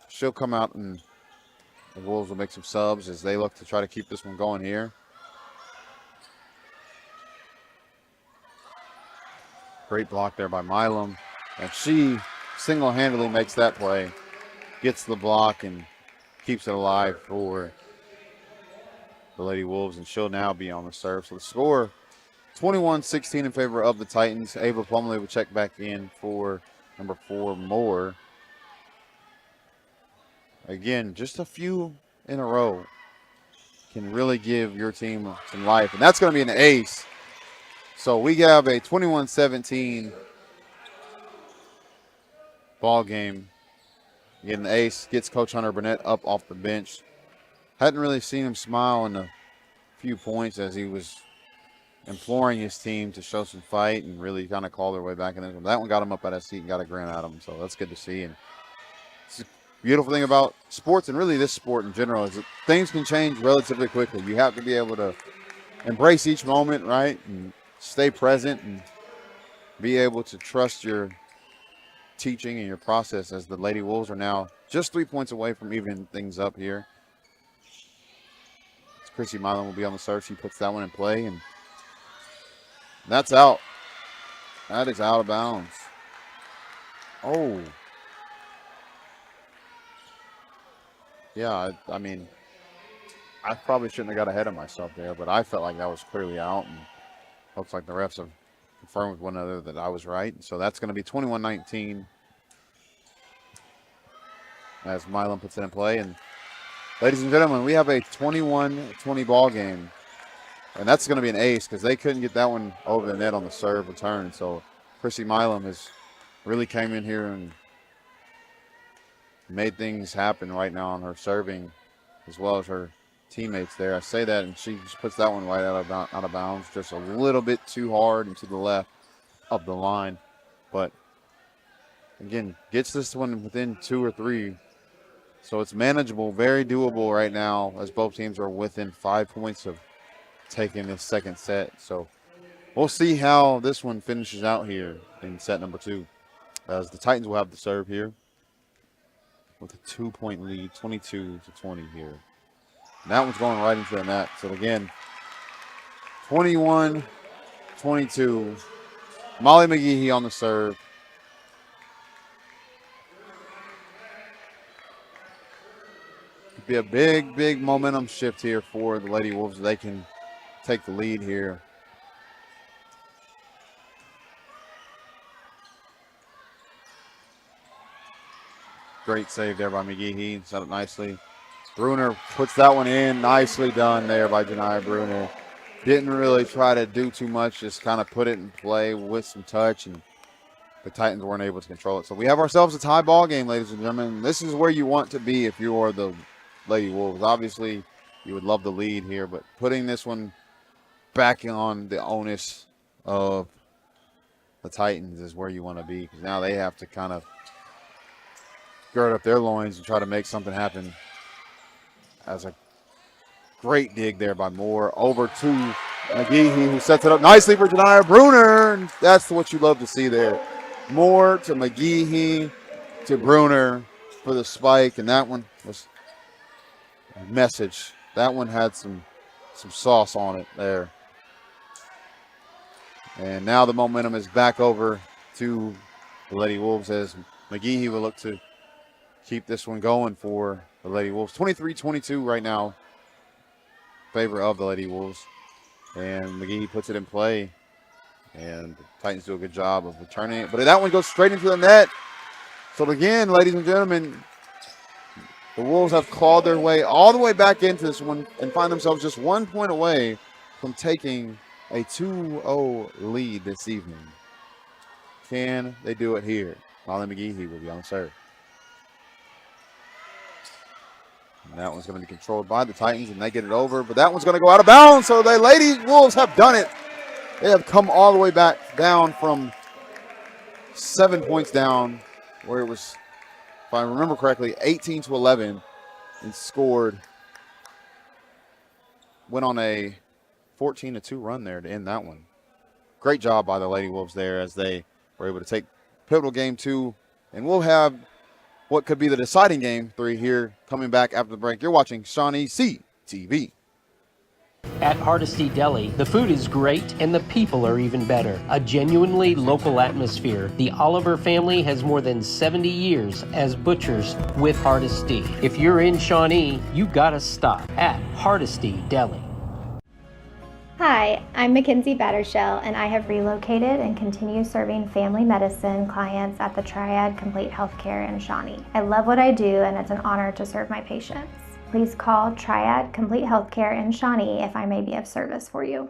she'll come out, and the Wolves will make some subs as they look to try to keep this one going here. Great block there by Milam. And she single-handedly makes that play. Gets the block and keeps it alive for the Lady Wolves, and she'll now be on the serve. So the score 21-16 in favor of the Titans. Ava Plumley will check back in for number 4, Moore. Again, just a few in a row can really give your team some life, and that's going to be an ace. So we have a 21-17 ball game. Again, the ace gets Coach Hunter Burnett up off the bench. Hadn't really seen him smile in a few points as he was imploring his team to show some fight and really kind of call their way back in this one. That one got him up out of his seat and got a grin out of him, so that's good to see. And it's a beautiful thing about sports, and really this sport in general, is that things can change relatively quickly. You have to be able to embrace each moment, right, and stay present and be able to trust your teaching and your process, as the Lady Wolves are now just 3 points away from evening things up here. Chrissy Milan will be on the serve. She puts that one in play, and that's out. That is out of bounds. Oh. Yeah, I mean, I probably shouldn't have got ahead of myself there, but I felt like that was clearly out, and looks like the refs have confirmed with one another that I was right. So that's going to be 21-19 as Milan puts it in play. And ladies and gentlemen, we have a 21-20 ball game, and that's going to be an ace because they couldn't get that one over the net on the serve return. So Chrissy Milam has really came in here and made things happen right now on her serving, as well as her teammates there. I say that, and she just puts that one right out of bounds, just a little bit too hard and to the left of the line. But again, gets this one within 2 or 3. So it's manageable, very doable right now, as both teams are within 5 points of taking this second set. So we'll see how this one finishes out here in set number 2, as the Titans will have the serve here with a 2-point lead, 22-20 here. And that one's going right into the net. So again, 21-22. Molly McGehee on the serve. Be a big momentum shift here for the Lady Wolves. They can take the lead here. Great save there by McGehee. Set up nicely. Bruner puts that one in. Nicely done there by Janiyah Bruner. Didn't really try to do too much, just kind of put it in play with some touch, and the Titans weren't able to control it. So we have ourselves a tie ball game, ladies and gentlemen. This is where you want to be if you are the Lady Wolves. Obviously, you would love the lead here, but putting this one back on the onus of the Titans is where you want to be, because now they have to kind of gird up their loins and try to make something happen. As a great dig there by Moore over to McGehee, who sets it up nicely for Janiyah Bruner. And that's what you love to see there. Moore to McGehee to Bruner for the spike, and that one was a message. That one had some sauce on it there. And now the momentum is back over to the Lady Wolves, as McGehee will look to keep this one going for the Lady Wolves. 23-22 right now in favor of the Lady Wolves. And McGehee puts it in play, and the Titans do a good job of returning it. But that one goes straight into the net. So again, ladies and gentlemen, the Wolves have clawed their way all the way back into this one and find themselves just 1 point away from taking a 2-0 lead this evening. Can they do it here? Molly McGehee will be on the serve. And that one's going to be controlled by the Titans, and they get it over. But that one's going to go out of bounds. So the Lady Wolves have done it. They have come all the way back down from 7 points down, where it was, if I remember correctly, 18-11, and scored. Went on a 14-2 run there to end that one. Great job by the Lady Wolves there, as they were able to take pivotal game 2. And we'll have what could be the deciding game 3 here coming back after the break. You're watching ShawneeCTV. At Hardesty Deli, the food is great and the people are even better. A genuinely local atmosphere. The Oliver family has more than 70 years as butchers with Hardesty. If you're in Shawnee, you gotta stop at Hardesty Deli. Hi, I'm Mackenzie Battershell, and I have relocated and continue serving family medicine clients at the Triad Complete Healthcare in Shawnee. I love what I do, and it's an honor to serve my patients. Please call Triad Complete Healthcare in Shawnee if I may be of service for you.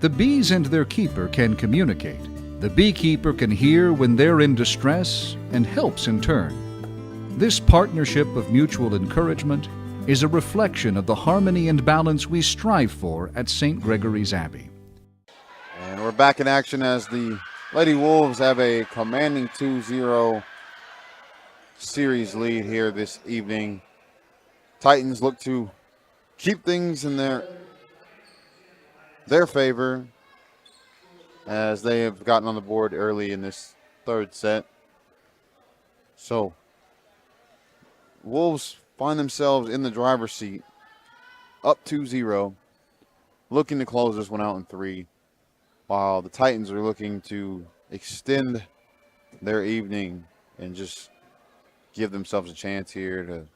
The bees and their keeper can communicate. The beekeeper can hear when they're in distress and helps in turn. This partnership of mutual encouragement is a reflection of the harmony and balance we strive for at St. Gregory's Abbey. And we're back in action as the Lady Wolves have a commanding 2-0 series lead here this evening. Titans look to keep things in their favor, as they have gotten on the board early in this third set. So Wolves find themselves in the driver's seat, up 2-0, looking to close this one out in 3, while the Titans are looking to extend their evening and just give themselves a chance here to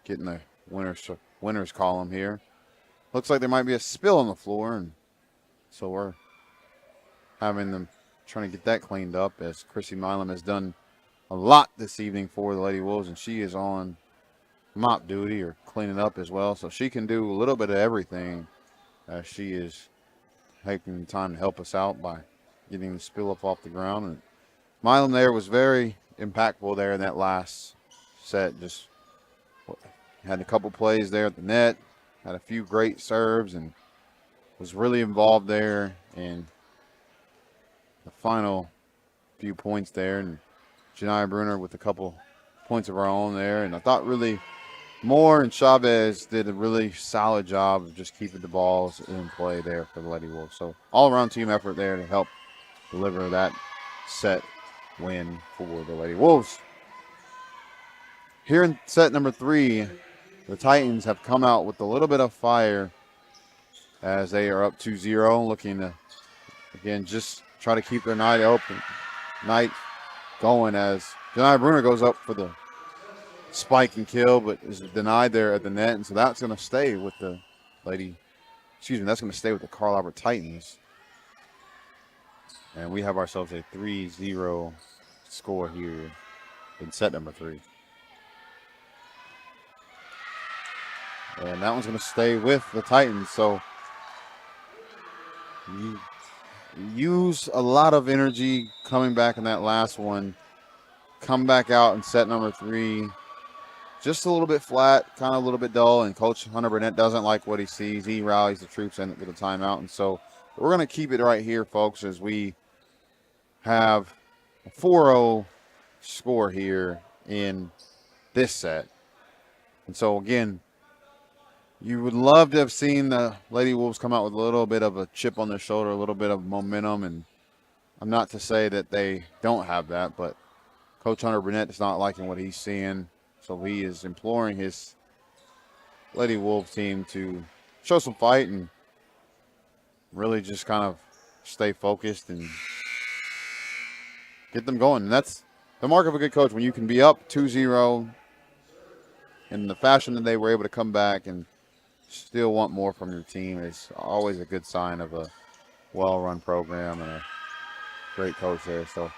get in the winners column here. Looks like there might be a spill on the floor, and so we're having them trying to get that cleaned up, as Chrissy Milam has done a lot this evening for the Lady Wolves, and she is on mop duty or cleaning up as well, so she can do a little bit of everything, as she is taking the time to help us out by getting the spill up off the ground. And Milam there was very impactful there in that last set. Just had a couple plays there at the net, had a few great serves, and was really involved there in the final few points there. And Janiyah Bruner with a couple points of her own there. And I thought really Moore and Chavez did a really solid job of just keeping the balls in play there for the Lady Wolves. So all-around team effort there to help deliver that set win for the Lady Wolves. Here in set number 3, the Titans have come out with a little bit of fire as they are up 2-0, looking to, again, just try to keep their night going, as Janiyah Bruner goes up for the spike and kill, but is denied there at the net, and so that's going to stay with the that's going to stay with the Carl Albert Titans. And we have ourselves a 3-0 score here in set number 3. And that one's going to stay with the Titans. So you use a lot of energy coming back in that last one. Come back out in set number 3. Just a little bit flat, kind of a little bit dull, and Coach Hunter Burnett doesn't like what he sees. He rallies the troops and get a timeout. And so we're going to keep it right here, folks, as we have a 4-0 score here in this set. And so, again, you would love to have seen the Lady Wolves come out with a little bit of a chip on their shoulder, a little bit of momentum. And I'm not to say that they don't have that, but Coach Hunter Burnett is not liking what he's seeing. So he is imploring his Lady Wolves team to show some fight and really just kind of stay focused and get them going. And that's the mark of a good coach, when you can be up 2-0 in the fashion that they were able to come back and still want more from your team. Is always a good sign of a well-run program and a great coach there. So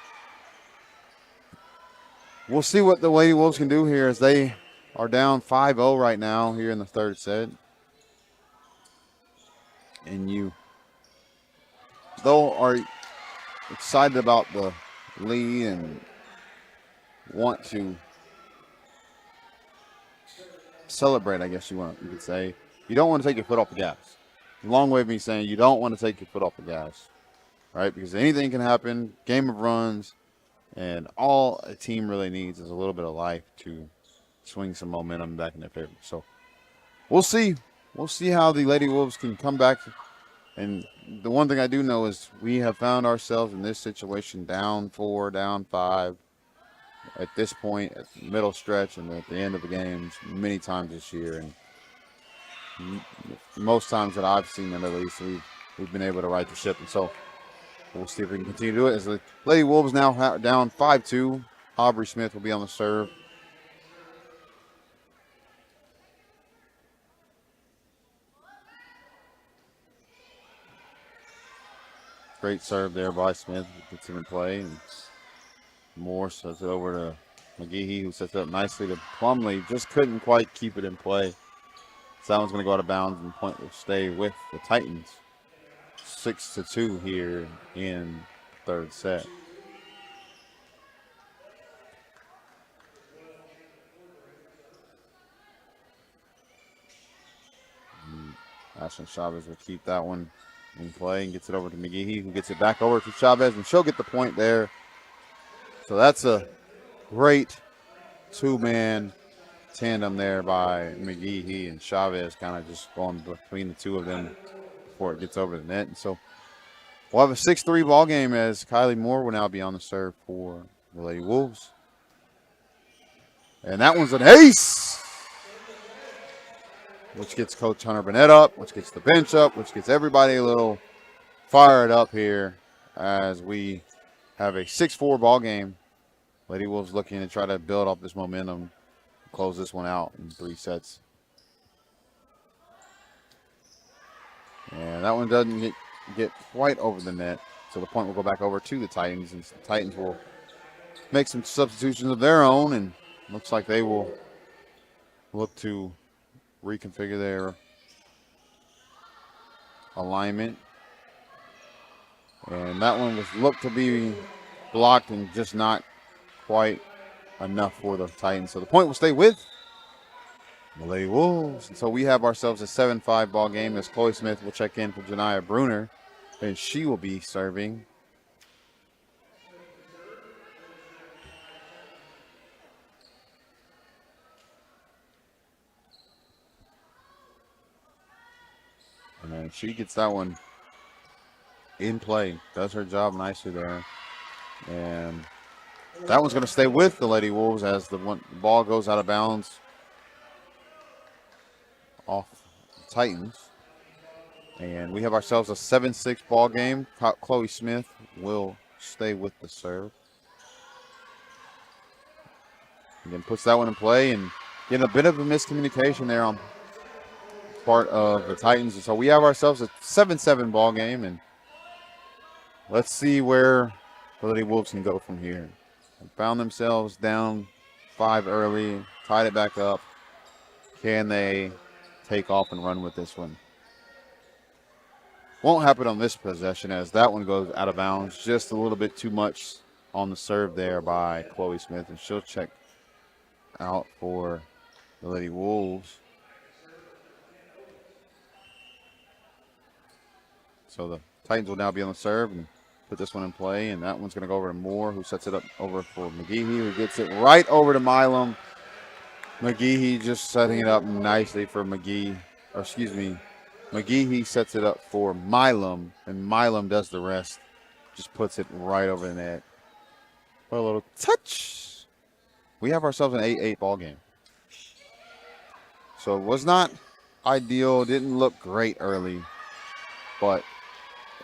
we'll see what the Lady Wolves can do here, as they are down 5-0 right now here in the third set. And you, though, are excited about the lead and want to celebrate, I guess you could say, you don't want to take your foot off the gas. A long way of me saying you don't want to take your foot off the gas, right? Because anything can happen, game of runs, and all a team really needs is a little bit of life to swing some momentum back in their favor. So we'll see. We'll see how the Lady Wolves can come back. And the one thing I do know is we have found ourselves in this situation down 4, down 5 at this point, at the middle stretch and at the end of the games many times this year. And most times that I've seen them, at least, we've been able to right the ship. And so we'll see if we can continue to do it. As the Lady Wolves now down 5-2. Aubrey Smith will be on the serve. Great serve there by Smith. Gets him in play. And Moore sets it over to McGehee, who sets it up nicely to Plumlee. Just couldn't quite keep it in play. So that one's going to go out of bounds, and the point will stay with the Titans. 6-2 here in the third set. Ashlyn Chavez will keep that one in play and gets it over to McGehee, who gets it back over to Chavez, and she'll get the point there. So that's a great two-man tandem there by McGehee and Chavez, kind of just going between the two of them before it gets over the net. And so we'll have a 6-3 ball game, as Kylie Moore will now be on the serve for the Lady Wolves. And that one's an ace, which gets Coach Hunter Burnett up, which gets the bench up, which gets everybody a little fired up here as we have a 6-4 ball game. Lady Wolves looking to try to build up this momentum, close this one out in 3 sets. And that one doesn't get quite over the net. So the point will go back over to the Titans, and the Titans will make some substitutions of their own, and looks like they will look to reconfigure their alignment. And that one was looked to be blocked and just not quite enough for the Titans. So the point will stay with the Lady Wolves. And so we have ourselves a 7-5 ball game as Chloe Smith will check in for Janiyah Bruner, and she will be serving. And she gets that one in play, does her job nicely there. And that one's going to stay with the Lady Wolves as the ball goes out of bounds off the Titans. And we have ourselves a 7-6 ball game. Chloe Smith will stay with the serve. Again, puts that one in play, and getting a bit of a miscommunication there on part of the Titans. And so we have ourselves a 7-7 ball game, and let's see where the Lady Wolves can go from here. They found themselves down 5 early, tied it back up. Can they take off and run with this one? Won't happen on this possession as that one goes out of bounds. Just a little bit too much on the serve there by Chloe Smith, and she'll check out for the Lady Wolves. So the Titans will now be on the serve and put this one in play, and that one's going to go over to Moore, who sets it up over for McGehee, who gets it right over to Milam. McGehee just setting it up nicely for McGehee sets it up for Milam, and Milam does the rest. Just puts it right over the net. For a little touch. We have ourselves an 8-8 ball game. So it was not ideal, didn't look great early, but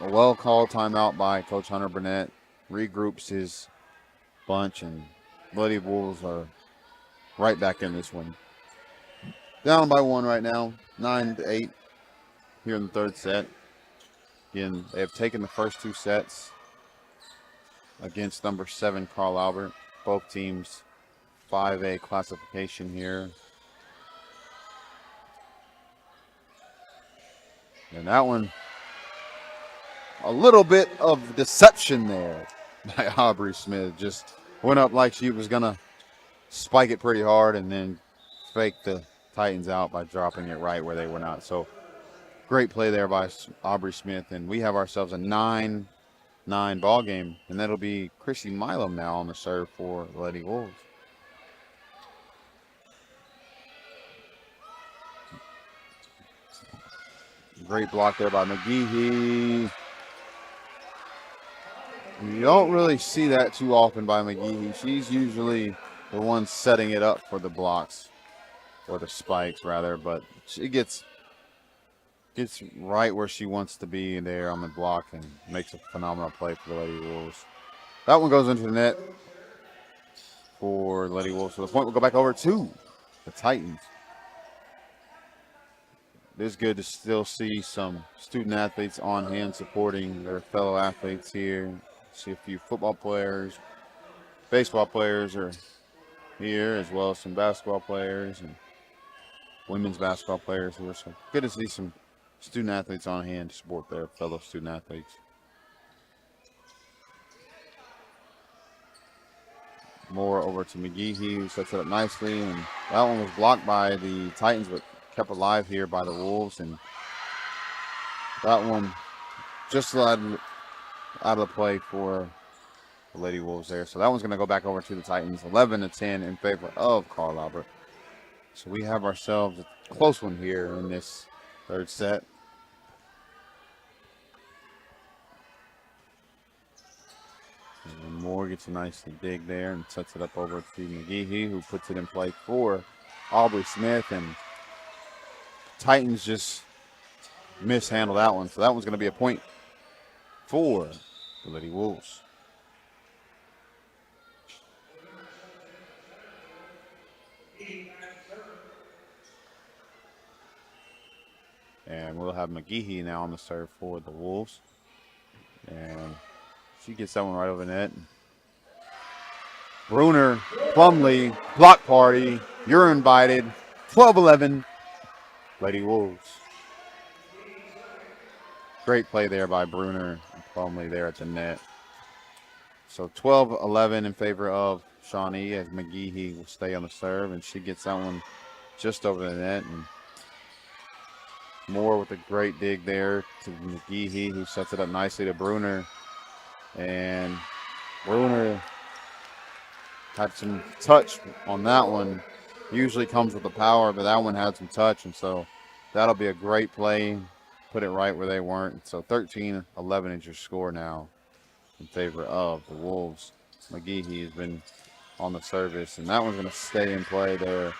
a well-called timeout by Coach Hunter Burnett. Regroups his bunch, and Lady Wolves are right back in this one. Down by 1 right now, 9-8 here in the 3rd set. Again, they have taken the first 2 sets against number 7 Carl Albert. Both teams 5A classification here. And that one, a little bit of deception there by Aubrey Smith. Just went up like she was going to spike it pretty hard and then fake the Titans out by dropping it right where they were not. So great play there by Aubrey Smith. And we have ourselves a 9-9 ball game. And that'll be Chrissy Milam now on the serve for the Lady Wolves. Great block there by McGehee. You don't really see that too often by McGehee. She's usually the one setting it up for the blocks, or the spikes rather, but she gets right where she wants to be there on the block and makes a phenomenal play for the Lady Wolves. That one goes into the net for the Lady Wolves. So the point will go back over to the Titans. It is good to still see some student athletes on hand supporting their fellow athletes here. See a few football players, baseball players are here, as well as some basketball players and women's basketball players here. So good to see some student athletes on hand to support their fellow student athletes. More over to McGehee, who sets it up nicely, and that one was blocked by the Titans, but kept alive here by the Wolves, and that one just out of the play for the Lady Wolves there. So that one's going to go back over to the Titans, 11-10 in favor of Carl Albert. So we have ourselves a close one here in this 3rd set. And Moore gets a nice dig there and sets it up over to McGehee, who puts it in play for Aubrey Smith, and Titans just mishandled that one. So that one's going to be a point for the Lady Wolves. And we'll have McGehee now on the serve for the Wolves. And she gets that one right over the net. Bruner, Plumley, block party. You're invited. 12-11, Lady Wolves. Great play there by Bruner and Plumley there at the net. So 12-11 in favor of Shawnee, as McGehee will stay on the serve, and she gets that one just over the net. And Moore with a great dig there to McGehee, who sets it up nicely to Bruner. And Bruner had some touch on that one. Usually comes with the power, but that one had some touch, and so that'll be a great play. Put it right where they weren't. So 13-11 is your score now in favor of the Wolves. McGehee has been on the service, and that one's going to stay in play there.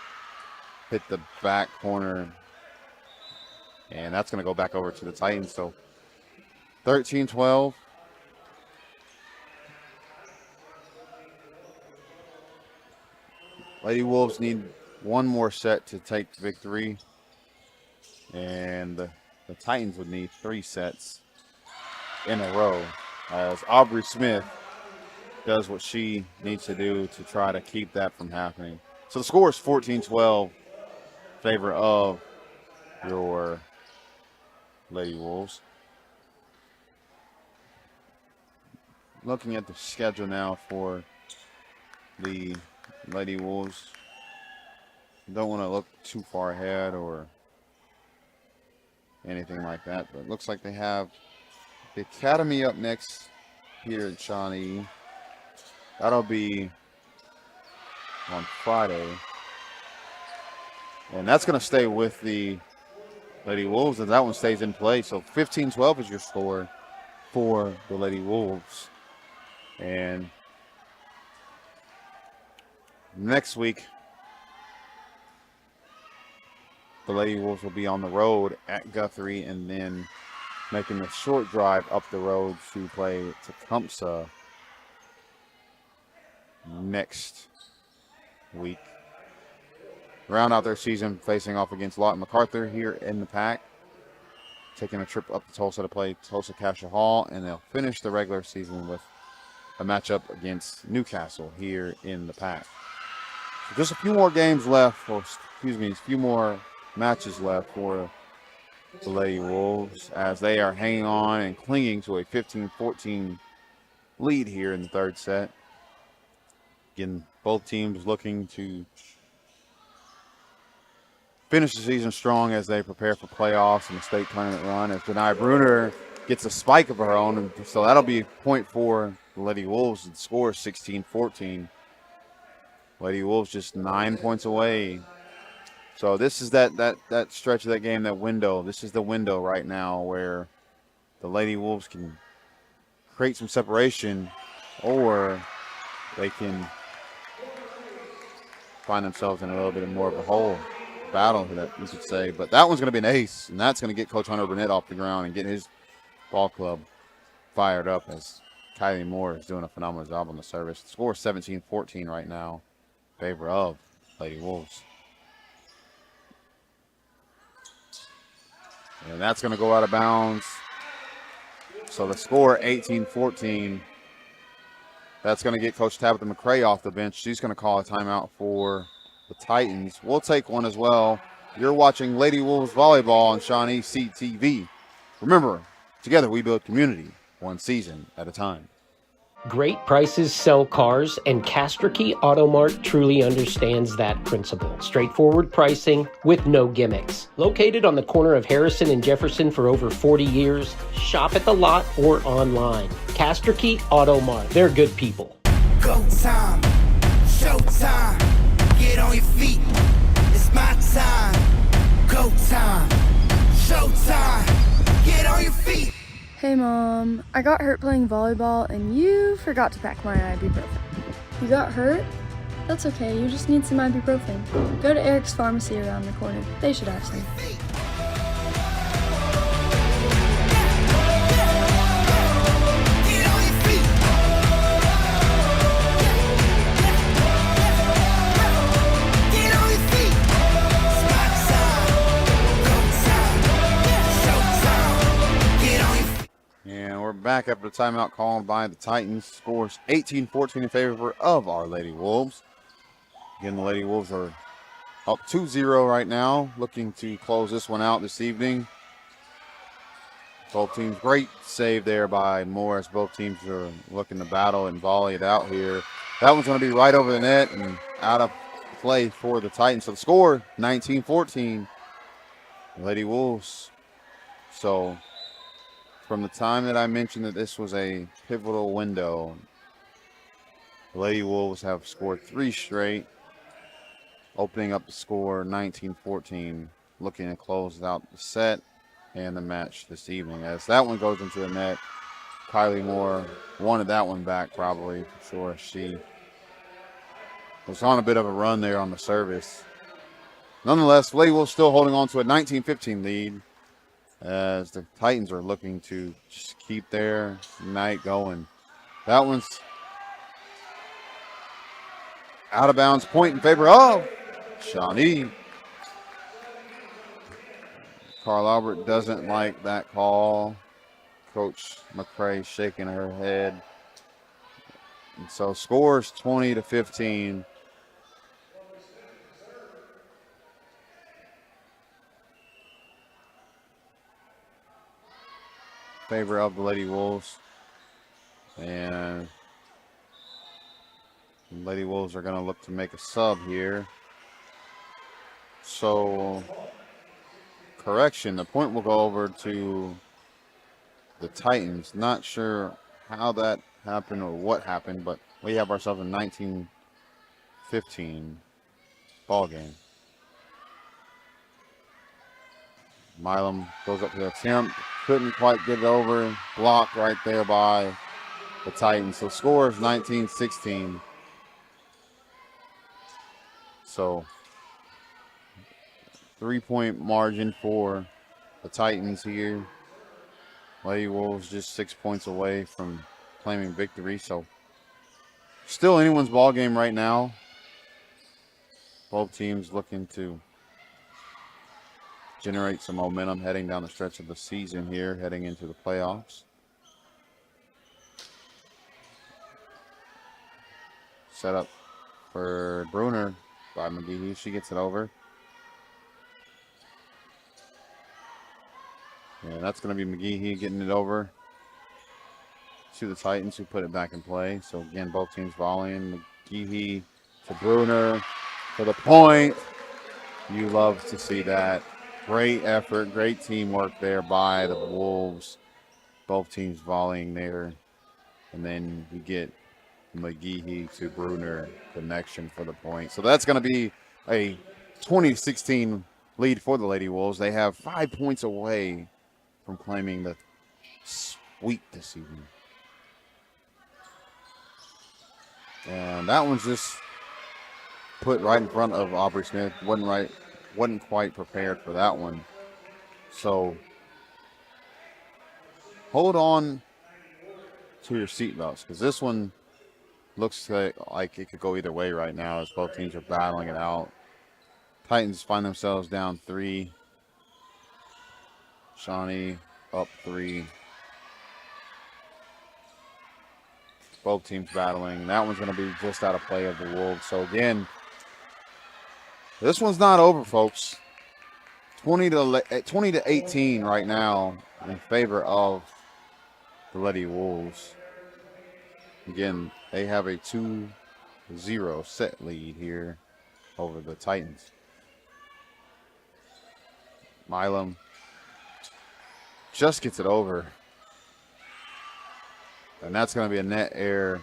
Hit the back corner, and that's going to go back over to the Titans. So 13-12. Lady Wolves need one more set to take victory, and the Titans would need 3 sets in a row as Aubrey Smith does what she needs to do to try to keep that from happening. So the score is 14-12 in favor of your Lady Wolves. Looking at the schedule now for the Lady Wolves. Don't want to look too far ahead or anything like that, but it looks like they have the Academy up next here at Shawnee. That'll be on Friday, and that's going to stay with the Lady Wolves, and that one stays in play. So 15-12 is your score for the Lady Wolves. And next week, the Lady Wolves will be on the road at Guthrie, and then making a short drive up the road to play Tecumseh next week. Round out their season facing off against Lawton MacArthur here in the PAC. Taking a trip up to Tulsa to play Tulsa Cassia Hall, and they'll finish the regular season with a matchup against Newcastle here in the PAC. So just a few more games left, or excuse me, a few more matches left for the Lady Wolves as they are hanging on and clinging to a 15-14 lead here in the third set. Again, both teams looking to finish the season strong as they prepare for playoffs and the state tournament run. As Denai Bruner gets a spike of her own, and so that'll be a point for the Lady Wolves. The score is 16-14. Lady Wolves just 9 points away. So this is that stretch of that game, that window. This is the window right now where the Lady Wolves can create some separation, or they can find themselves in a little bit more of a hole battle, that you could say. But that one's going to be an ace, and that's going to get Coach Hunter Burnett off the ground and get his ball club fired up, as Kylie Moore is doing a phenomenal job on the service. The score is 17-14 right now in favor of Lady Wolves. And that's going to go out of bounds. So the score, 18-14. That's going to get Coach Tabitha McCray off the bench. She's going to call a timeout for the Titans. We'll take one as well. You're watching Lady Wolves Volleyball on ShawneeCTV. Remember, together we build community, one season at a time. Great prices sell cars, and Castrikey Auto Mart truly understands that principle. Straightforward pricing with no gimmicks. Located on the corner of Harrison and Jefferson for over 40 years, shop at the lot or online. Castrikey Auto Mart. They're good people. Go time, show time, get on your feet. It's my time. Go time, show time, get on your feet. Hey Mom, I got hurt playing volleyball and you forgot to pack my ibuprofen. You got hurt? That's okay, you just need some ibuprofen. Go to Eric's Pharmacy around the corner. They should have some. And we're back after the timeout called by the Titans. Scores 18-14 in favor of our Lady Wolves. Again, the Lady Wolves are up 2-0 right now, looking to close this one out this evening. Both teams, great save there by Morris. Both teams are looking to battle and volley it out here. That one's going to be right over the net and out of play for the Titans. So the score, 19-14, Lady Wolves. So from the time that I mentioned that this was a pivotal window, the Lady Wolves have scored 3 straight, opening up the score 19-14, looking to close out the set and the match this evening. As that one goes into the net, Kylie Moore wanted that one back probably for sure. She was on a bit of a run there on the service. Nonetheless, Lady Wolves still holding on to a 19-15 lead, as the Titans are looking to just keep their night going. That one's out of bounds, point in favor of Shawnee. Carl Albert doesn't like that call. Coach McCray shaking her head. And so scores 20-15. Favor of the Lady Wolves. And the Lady Wolves are going to look to make a sub here. So, correction, the point will go over to the Titans. Not sure how that happened or what happened, but we have ourselves a 19-15 ball game. Milam goes up to the attempt. Couldn't quite get it over. Blocked right there by the Titans. So scores 19-16. So 3-point margin for the Titans here. Lady Wolves just 6 points away from claiming victory. So still anyone's ball game right now. Both teams looking to generate some momentum heading down the stretch of the season here, heading into the playoffs. Set up for Bruner by McGehee. She gets it over. And that's going to be McGehee getting it over to the Titans, who put it back in play. So again, both teams volleying. McGehee to Bruner for the point. You love to see that. Great effort, great teamwork there by the Wolves. Both teams volleying there. And then you get McGehee to Bruner connection for the point. So that's going to be a 20-16 lead for the Lady Wolves. They have 5 points away from claiming the sweep this evening. And that one's just put right in front of Aubrey Smith. Wasn't quite prepared for that one. So hold on to your seatbelts, because this one looks like it could go either way right now, as both teams are battling it out. Titans find themselves down 3. Shawnee up 3. Both teams battling. That one's going to be just out of play of the Wolves. So again, this one's not over, folks. 20-18 right now in favor of the Lady Wolves. Again, they have a 2-0 set lead here over the Titans. Milam just gets it over. And that's going to be a net error in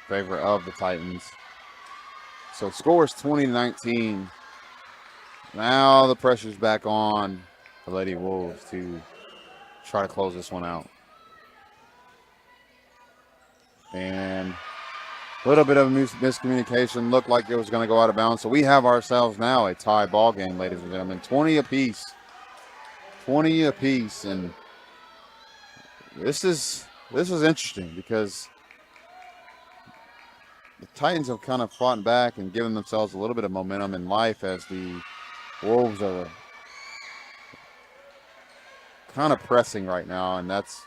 favor of the Titans. So scores 20-19. Now the pressure's back on the Lady Wolves to try to close this one out. And a little bit of miscommunication. Looked like it was going to go out of bounds. So we have ourselves now a tie ball game, ladies and gentlemen. 20 apiece. 20 apiece. And this is interesting because the Titans have kind of fought back and given themselves a little bit of momentum in life as the Wolves are kind of pressing right now, and that's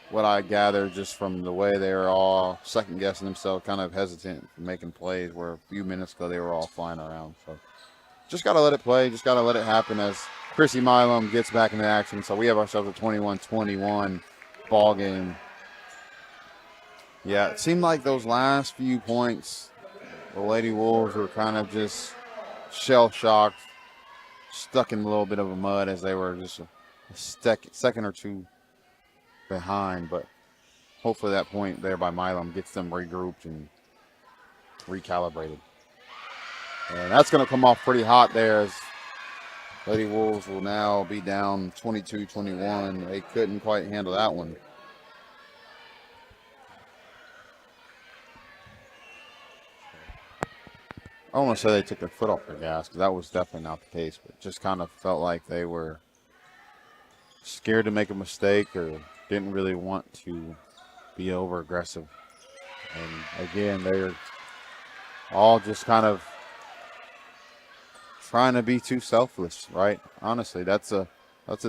what I gather just from the way they were all second-guessing themselves, kind of hesitant making plays where a few minutes ago they were all flying around. So just got to let it play, just got to let it happen as Chrissy Milam gets back into action. So we have ourselves a 21-21 ball game. Yeah, it seemed like those last few points, the Lady Wolves were kind of just shell-shocked, stuck in a little bit of a mud as they were just a second or two behind. But hopefully that point there by Milam gets them regrouped and recalibrated. And that's going to come off pretty hot there as Lady Wolves will now be down 22-21. They couldn't quite handle that one. I don't want to say they took their foot off the gas because that was definitely not the case, but just kind of felt like they were scared to make a mistake or didn't really want to be over aggressive. And again, they're all just kind of trying to be too selfless, right? Honestly, that's a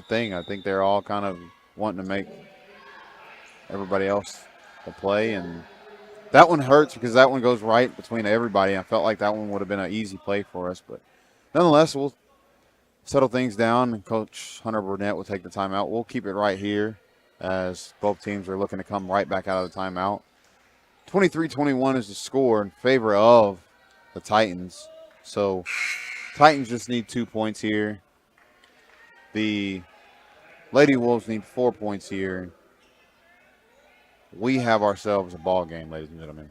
thing. I think they're all kind of wanting to make everybody else a play, and that one hurts because that one goes right between everybody. I felt like that one would have been an easy play for us, but nonetheless, we'll settle things down, and Coach Hunter Burnett will take the timeout. We'll keep it right here as both teams are looking to come right back out of the timeout. 23-21 is the score in favor of the Titans. So Titans just need 2 points here. The Lady Wolves need 4 points here. We have ourselves a ball game, ladies and gentlemen.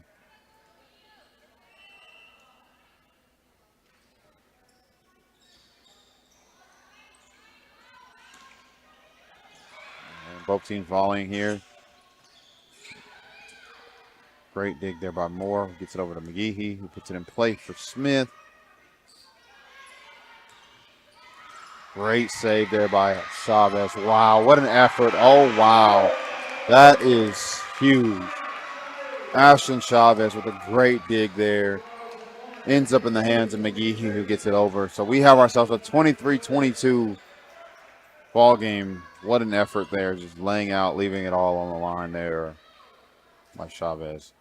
And both teams volleying here. Great dig there by Moore. Gets it over to McGehee, who puts it in play for Smith. Great save there by Chavez. Wow, what an effort. Oh, wow. That is huge. Ashlyn Chavez with a great dig there. Ends up in the hands of McGehee, who gets it over. So we have ourselves a 23-22 ball game. What an effort there, just laying out, leaving it all on the line there by Chavez.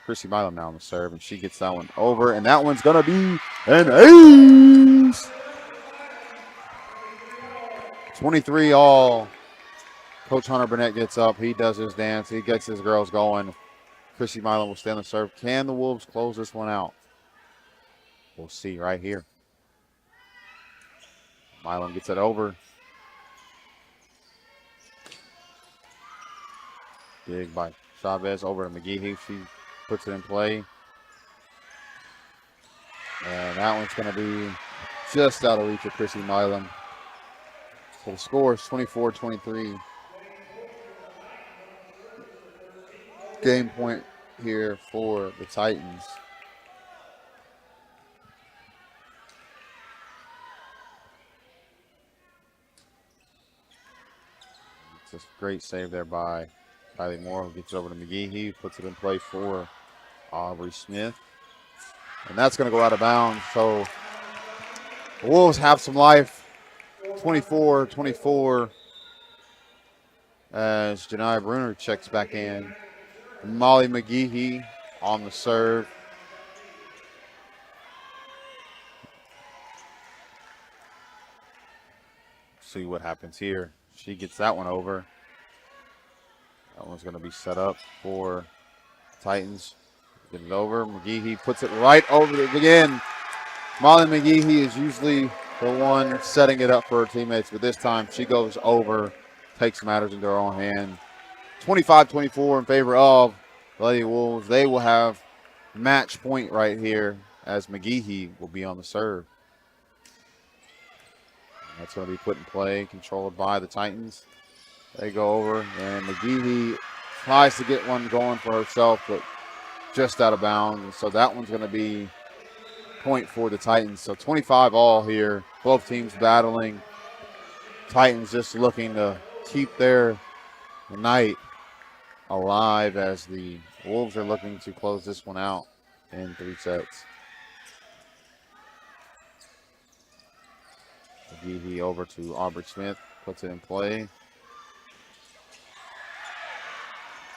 Chrissy Milam now on the serve, and she gets that one over, and that one's going to be an ace. 23 all. Coach Hunter Burnett gets up. He does his dance. He gets his girls going. Chrissy Milam will stay on the serve. Can the Wolves close this one out? We'll see right here. Milam gets it over. Dig by Chavez over to McGehee. She puts it in play. And that one's going to be just out of reach of Chrissy Milam. So the score is 24-23. Game point here for the Titans. It's a great save there by Kylie Moore, who gets it over to McGehee, puts it in play for Aubrey Smith. And that's going to go out of bounds. So the Wolves have some life. 24-24 as Janiyah Bruner checks back in. Molly McGehee on the serve. See what happens here. She gets that one over. That one's going to be set up for Titans. Get it over. McGehee puts it right over it again. Molly McGehee is usually the one setting it up for her teammates, but this time she goes over, takes matters into her own hand. 25-24 in favor of the Lady Wolves. They will have match point right here as McGehee will be on the serve. And that's going to be put in play, controlled by the Titans. They go over, and McGehee tries to get one going for herself, but just out of bounds. And so that one's going to be point for the Titans. So 25 all here. Both teams battling. Titans just looking to keep their night alive as the Wolves are looking to close this one out in 3 sets. McGehee over to Aubrey Smith, puts it in play.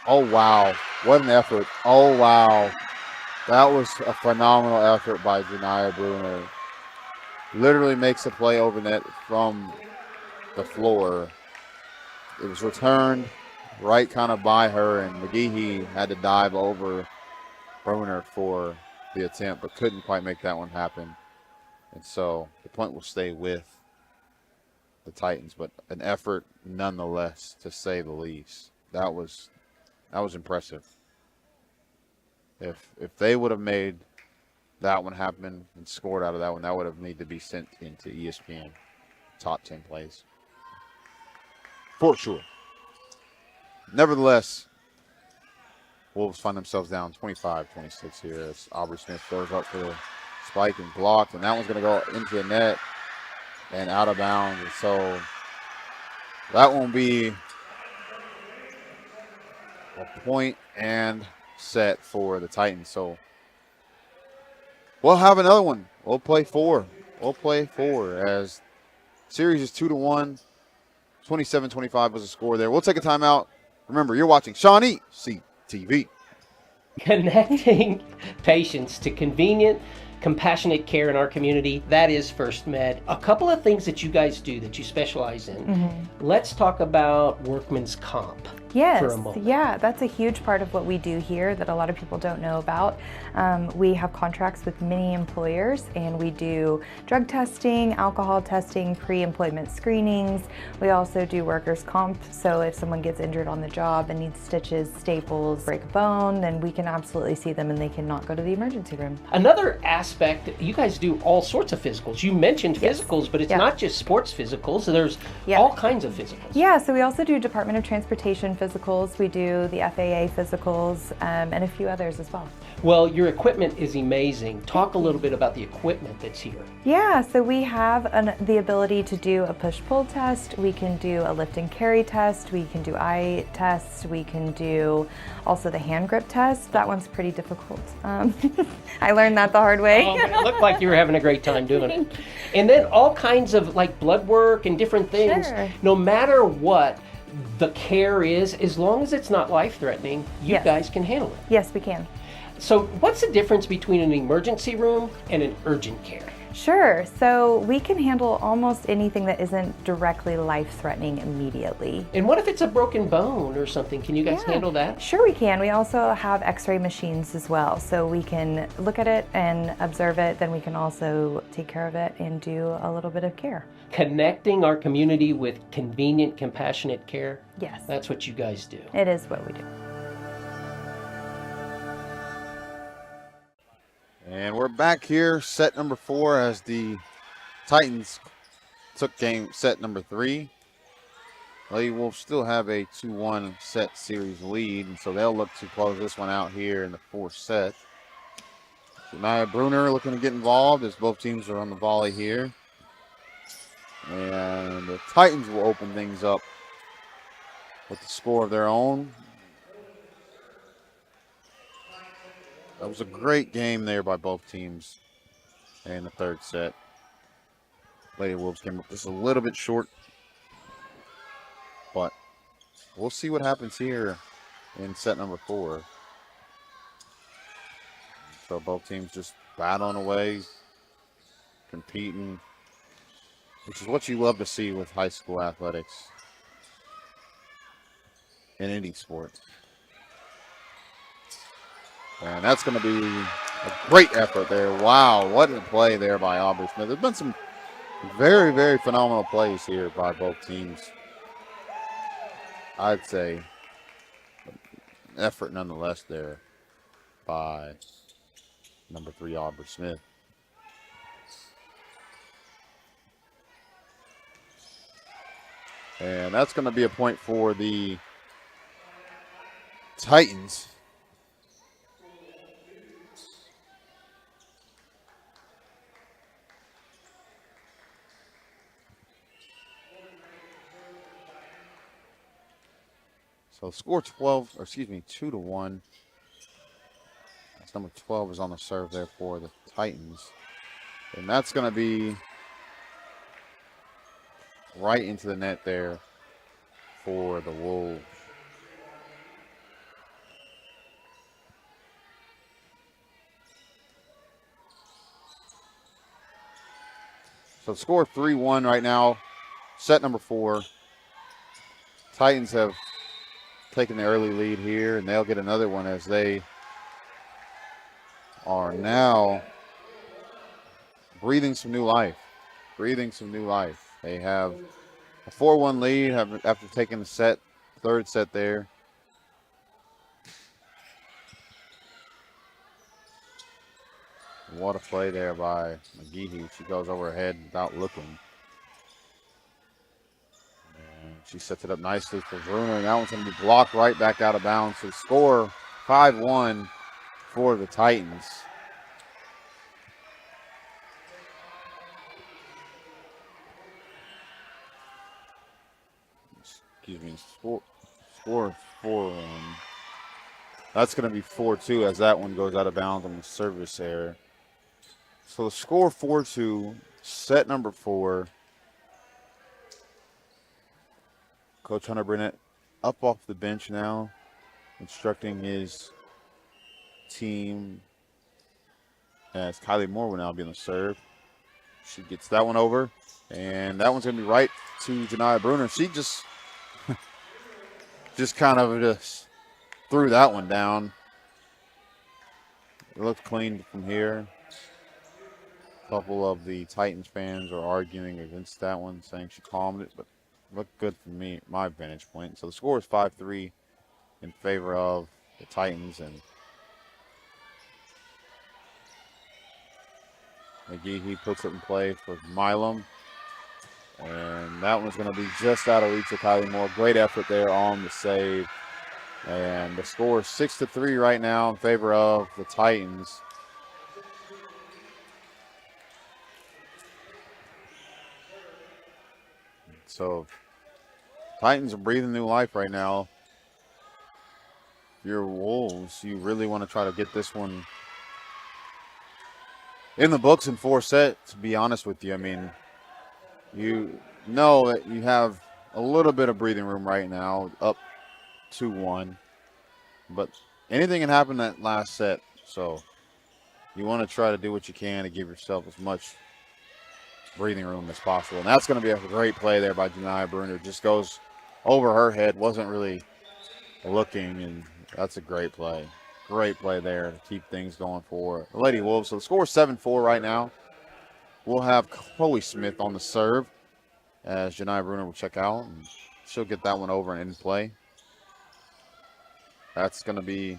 Oh, wow. What an effort. Oh, wow. That was a phenomenal effort by Janiyah Bruner. Literally makes a play over net from the floor. It was returned right kind of by her, and McGehee had to dive over Bruner for the attempt, but couldn't quite make that one happen. And so the point will stay with the Titans, but an effort nonetheless, to say the least. That was impressive. If they would have made that one happen and scored out of that one, that would have needed to be sent into ESPN top 10 plays. For sure. Nevertheless, Wolves find themselves down 25-26 here as Aubrey Smith throws up for the spike and blocked, and that one's going to go into the net and out of bounds. And so that won't be a point and set for the Titans. So we'll have another one. We'll play 4. We'll play 4 as series is 2-1. 27-25 was the score there. We'll take a timeout. Remember, you're watching ShawneeCTV. Connecting patients to convenient, compassionate care in our community, that is First Med. A couple of things that you guys do that you specialize in. Let's talk about workman's comp. Yes, for a moment. yeah, that's a huge part of what we do here that a lot of people don't know about. We have contracts with many employers, and we do drug testing, alcohol testing, pre-employment screenings. We also do workers' comp, so if someone gets injured on the job and needs stitches, staples, break a bone, then we can absolutely see them and they cannot go to the emergency room. Another aspect, you guys do all sorts of physicals. You mentioned physicals, but it's not just sports physicals. There's all kinds of physicals. Yeah, so we also do Department of Transportation physicals. We do the FAA physicals and a few others as well. Well, your equipment is amazing. Talk a little bit about the equipment that's here. Yeah, so we have the ability to do a push-pull test. We can do a lift and carry test. We can do eye tests. We can do also the hand grip test. That one's pretty difficult. I learned that the hard way. Oh, it looked like you were having a great time doing it. And then all kinds of like blood work and different things. Sure. No matter what the care is, as long as it's not life-threatening, you guys can handle it. Yes, we can. So what's the difference between an emergency room and an urgent care? Sure, so we can handle almost anything that isn't directly life-threatening immediately. And what if it's a broken bone or something? Can you guys handle that? Sure we can. We also have x-ray machines as well, so we can look at it and observe it, then we can also take care of it and do a little bit of care. Connecting our community with convenient, compassionate care? Yes. That's what you guys do. It is what we do. And we're back here, set number 4, as the Titans took set number 3. Lady Wolves still have a 2-1 set series lead, and so they'll look to close this one out here in the 4th set. Janiyah Bruner looking to get involved as both teams are on the volley here. And the Titans will open things up with the score of their own. That was a great game there by both teams in the 3rd set. Lady Wolves came up just a little bit short, but we'll see what happens here in set number 4. So both teams just battling away, competing, which is what you love to see with high school athletics in any sport. And that's going to be a great effort there. Wow, what a play there by Aubrey Smith. There's been some very, very phenomenal plays here by both teams. I'd say effort nonetheless there by number 3, Aubrey Smith. And that's going to be a point for the Titans. So score 12, or excuse me, 2-1. That's number 12 is on the serve there for the Titans. And that's going to be right into the net there for the Wolves. So score 3-1 right now. Set number 4. Titans have taken the early lead here, and they'll get another one as they are now breathing some new life. They have a 4-1 lead after taking the third set there. What a play there by McGehee. She goes over her head without looking. And she sets it up nicely for Bruner, and that one's going to be blocked right back out of bounds. So score 5-1 for the Titans. Excuse me, score 4-1. That's going to be 4-2 as that one goes out of bounds on the service error. So the score 4-2, set number 4. Coach Hunter Burnett up off the bench now, instructing his team as Kylie Moore will now be on the serve. She gets that one over, and that one's going to be right to Janiyah Bruner. She just kind of threw that one down. It looked clean from here. A couple of the Titans fans are arguing against that one, saying she calmed it, but it looked good from me, my vantage point. So the score is 5-3 in favor of the Titans, and McGehee puts it in play for Milam. And that one's going to be just out of reach of Kylie Moore. Great effort there on the save. And the score is 6-3 right now in favor of the Titans. So Titans are breathing new life right now. If you're Wolves, you really want to try to get this one in the books in 4 sets, to be honest with you. I mean, you know that you have a little bit of breathing room right now, up 2-1. But anything can happen that last set. So you want to try to do what you can to give yourself as much breathing room as possible. And that's going to be a great play there by Janiyah Bruner. Just goes over her head, wasn't really looking, and that's a great play. Great play there to keep things going for the Lady Wolves. So the score is 7-4 right now. We'll have Chloe Smith on the serve as Janiyah Bruner will check out, and she'll get that one over and in play. That's going to be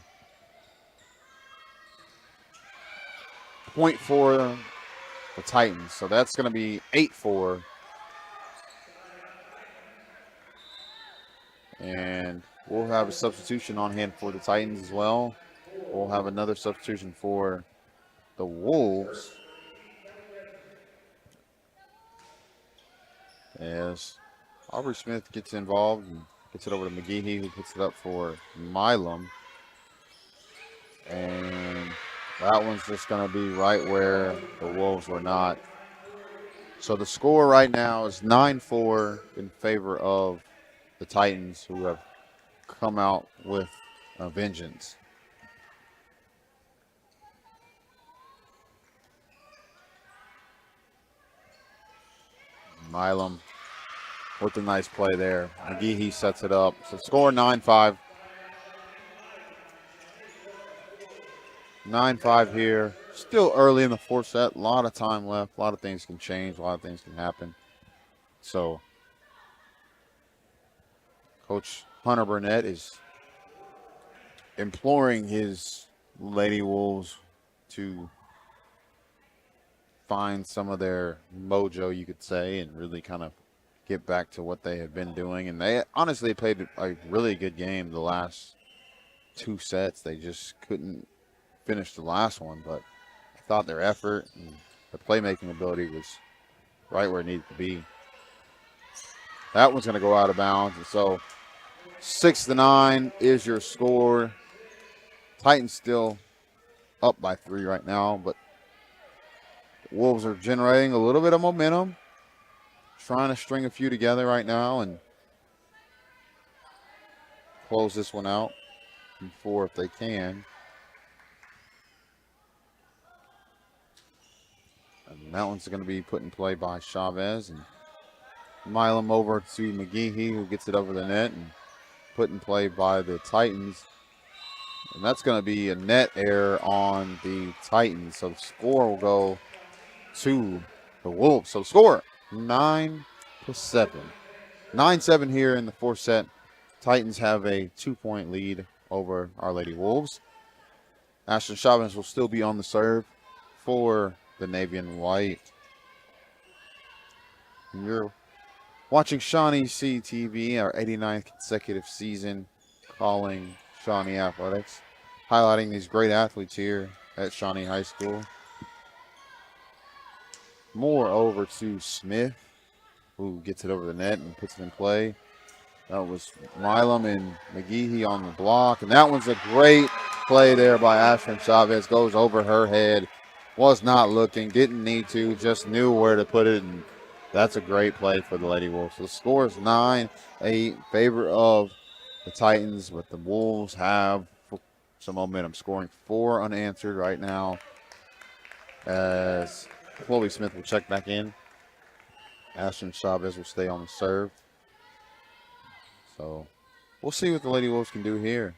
point for the Titans. So that's going to be 8-4. And we'll have a substitution on hand for the Titans as well. We'll have another substitution for the Wolves, as Aubrey Smith gets involved and gets it over to McGehee, who puts it up for Milam. And that one's just going to be right where the Wolves were not. So the score right now is 9-4 in favor of the Titans, who have come out with a vengeance. Milam with a nice play there. McGehee sets it up. So score 9-5. 9-5 here. Still early in the 4th set. A lot of time left. A lot of things can change. A lot of things can happen. So Coach Hunter Burnett is imploring his Lady Wolves to find some of their mojo, you could say, and really kind of get back to what they have been doing. And they honestly played a really good game the last 2 sets. They just couldn't finish the last one, but I thought their effort and the playmaking ability was right where it needed to be. That one's going to go out of bounds, and so 6-9 is your score. Titans still up by 3 right now, but the Wolves are generating a little bit of momentum, trying to string a few together right now and close this one out before if they can. And that one's going to be put in play by Chavez, and Milam over to McGehee, who gets it over the net and put in play by the Titans. And that's going to be a net error on the Titans. So the score will go to the Wolves. So score 9-7. 9-7 here in the 4th set. Titans have a 2-point lead over Our Lady Wolves. Ashton Chavez will still be on the serve for the Navy and White. And you're watching ShawneeCTV, our 89th consecutive season calling Shawnee Athletics, highlighting these great athletes here at Shawnee High School. More over to Smith, who gets it over the net and puts it in play. That was Milam and McGehee on the block, and that one's a great play there by Ashton Chavez. Goes over her head, was not looking, didn't need to, just knew where to put it, and that's a great play for the Lady Wolves. So the score is 9-8 in favor of the Titans, but the Wolves have some momentum, scoring 4 unanswered right now as Chloe Smith will check back in. Ashton Chavez will stay on the serve. So we'll see what the Lady Wolves can do here.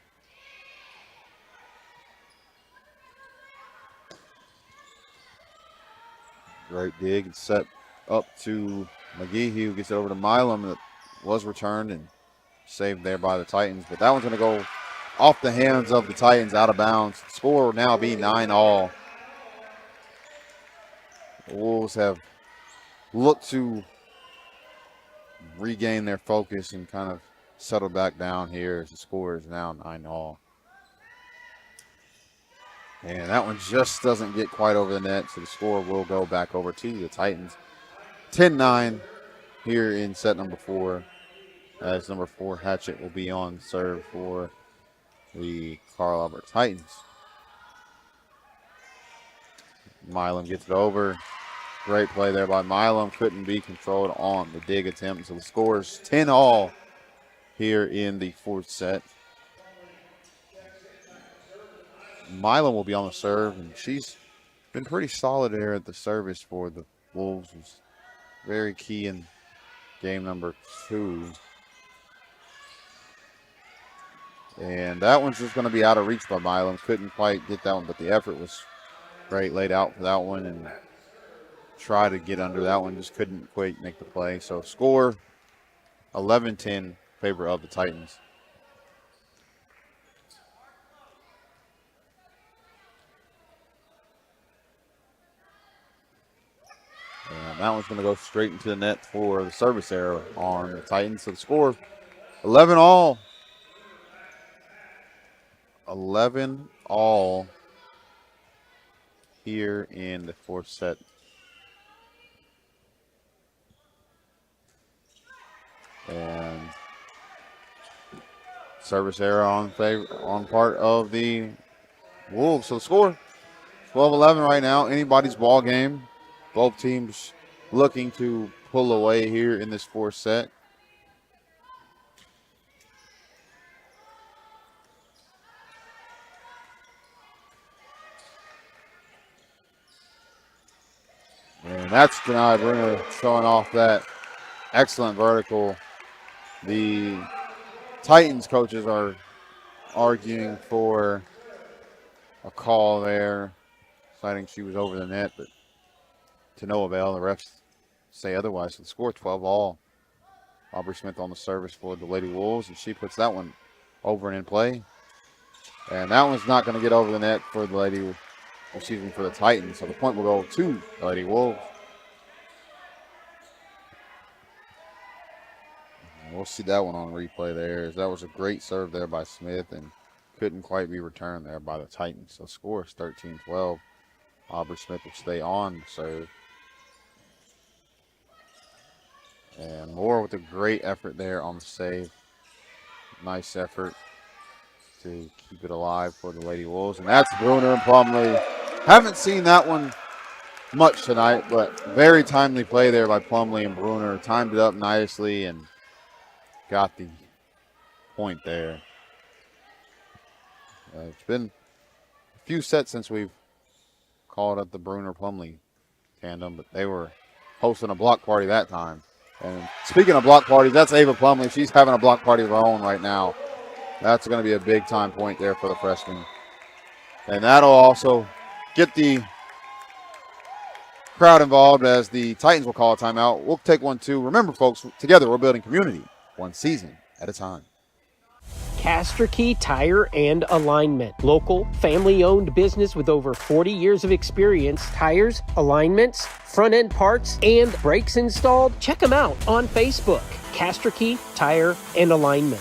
Great dig and set up to McGehee, who gets it over to Milam. That was returned and saved there by the Titans. But that one's going to go off the hands of the Titans, out of bounds. The score will now be 9-all. The Wolves have looked to regain their focus and kind of settle back down here as the score is now 9-all. And that one just doesn't get quite over the net, so the score will go back over to the Titans. 10-9 here in set number 4, as number 4 Hatchet will be on serve for the Carl Albert Titans. Milam gets it over. Great play there by Milam. Couldn't be controlled on the dig attempt, so the score is 10-all here in the 4th set. Milam will be on the serve, and she's been pretty solid there at the service for the Wolves. Was very key in game number 2. And that one's just going to be out of reach by Milam. Couldn't quite get that one, but the effort was great, laid out for that one, and tried to get under that one, just couldn't quite make the play. So score 11-10 in favor of the Titans. And that one's going to go straight into the net for the service error on the Titans. So the score 11-all. 11-all here in the 4th set. And service error on part of the Wolves. So the score 12-11 right now. Anybody's ball game. Both teams looking to pull away here in this 4th set. And that's denied. We're showing off that excellent vertical. The Titans coaches are arguing for a call there, citing she was over the net, but to no avail. The refs say otherwise. So the score 12-all. Aubrey Smith on the service for the Lady Wolves, and she puts that one over and in play. And that one's not going to get over the net for the for the Titans. So the point will go to the Lady Wolves. We'll see that one on replay there. That was a great serve there by Smith, and couldn't quite be returned there by the Titans. So score is 13-12. Aubrey Smith will stay on the serve. And Moore with a great effort there on the save. Nice effort to keep it alive for the Lady Wolves. And that's Bruner and Plumlee. Haven't seen that one much tonight, but very timely play there by Plumlee and Bruner. Timed it up nicely and got the point there. It's been a few sets since we've called up the Bruner-Plumlee tandem, but they were hosting a block party that time. And speaking of block parties, that's Ava Plumlee. She's having a block party of her own right now. That's going to be a big time point there for the freshman. And that'll also get the crowd involved as the Titans will call a timeout. We'll take one too. Remember, folks, together we're building community, one season at a time. Castor Key Tire and Alignment. Local, family-owned business with over 40 years of experience. Tires, alignments, front-end parts, and brakes installed. Check them out on Facebook. Castor Key Tire and Alignment.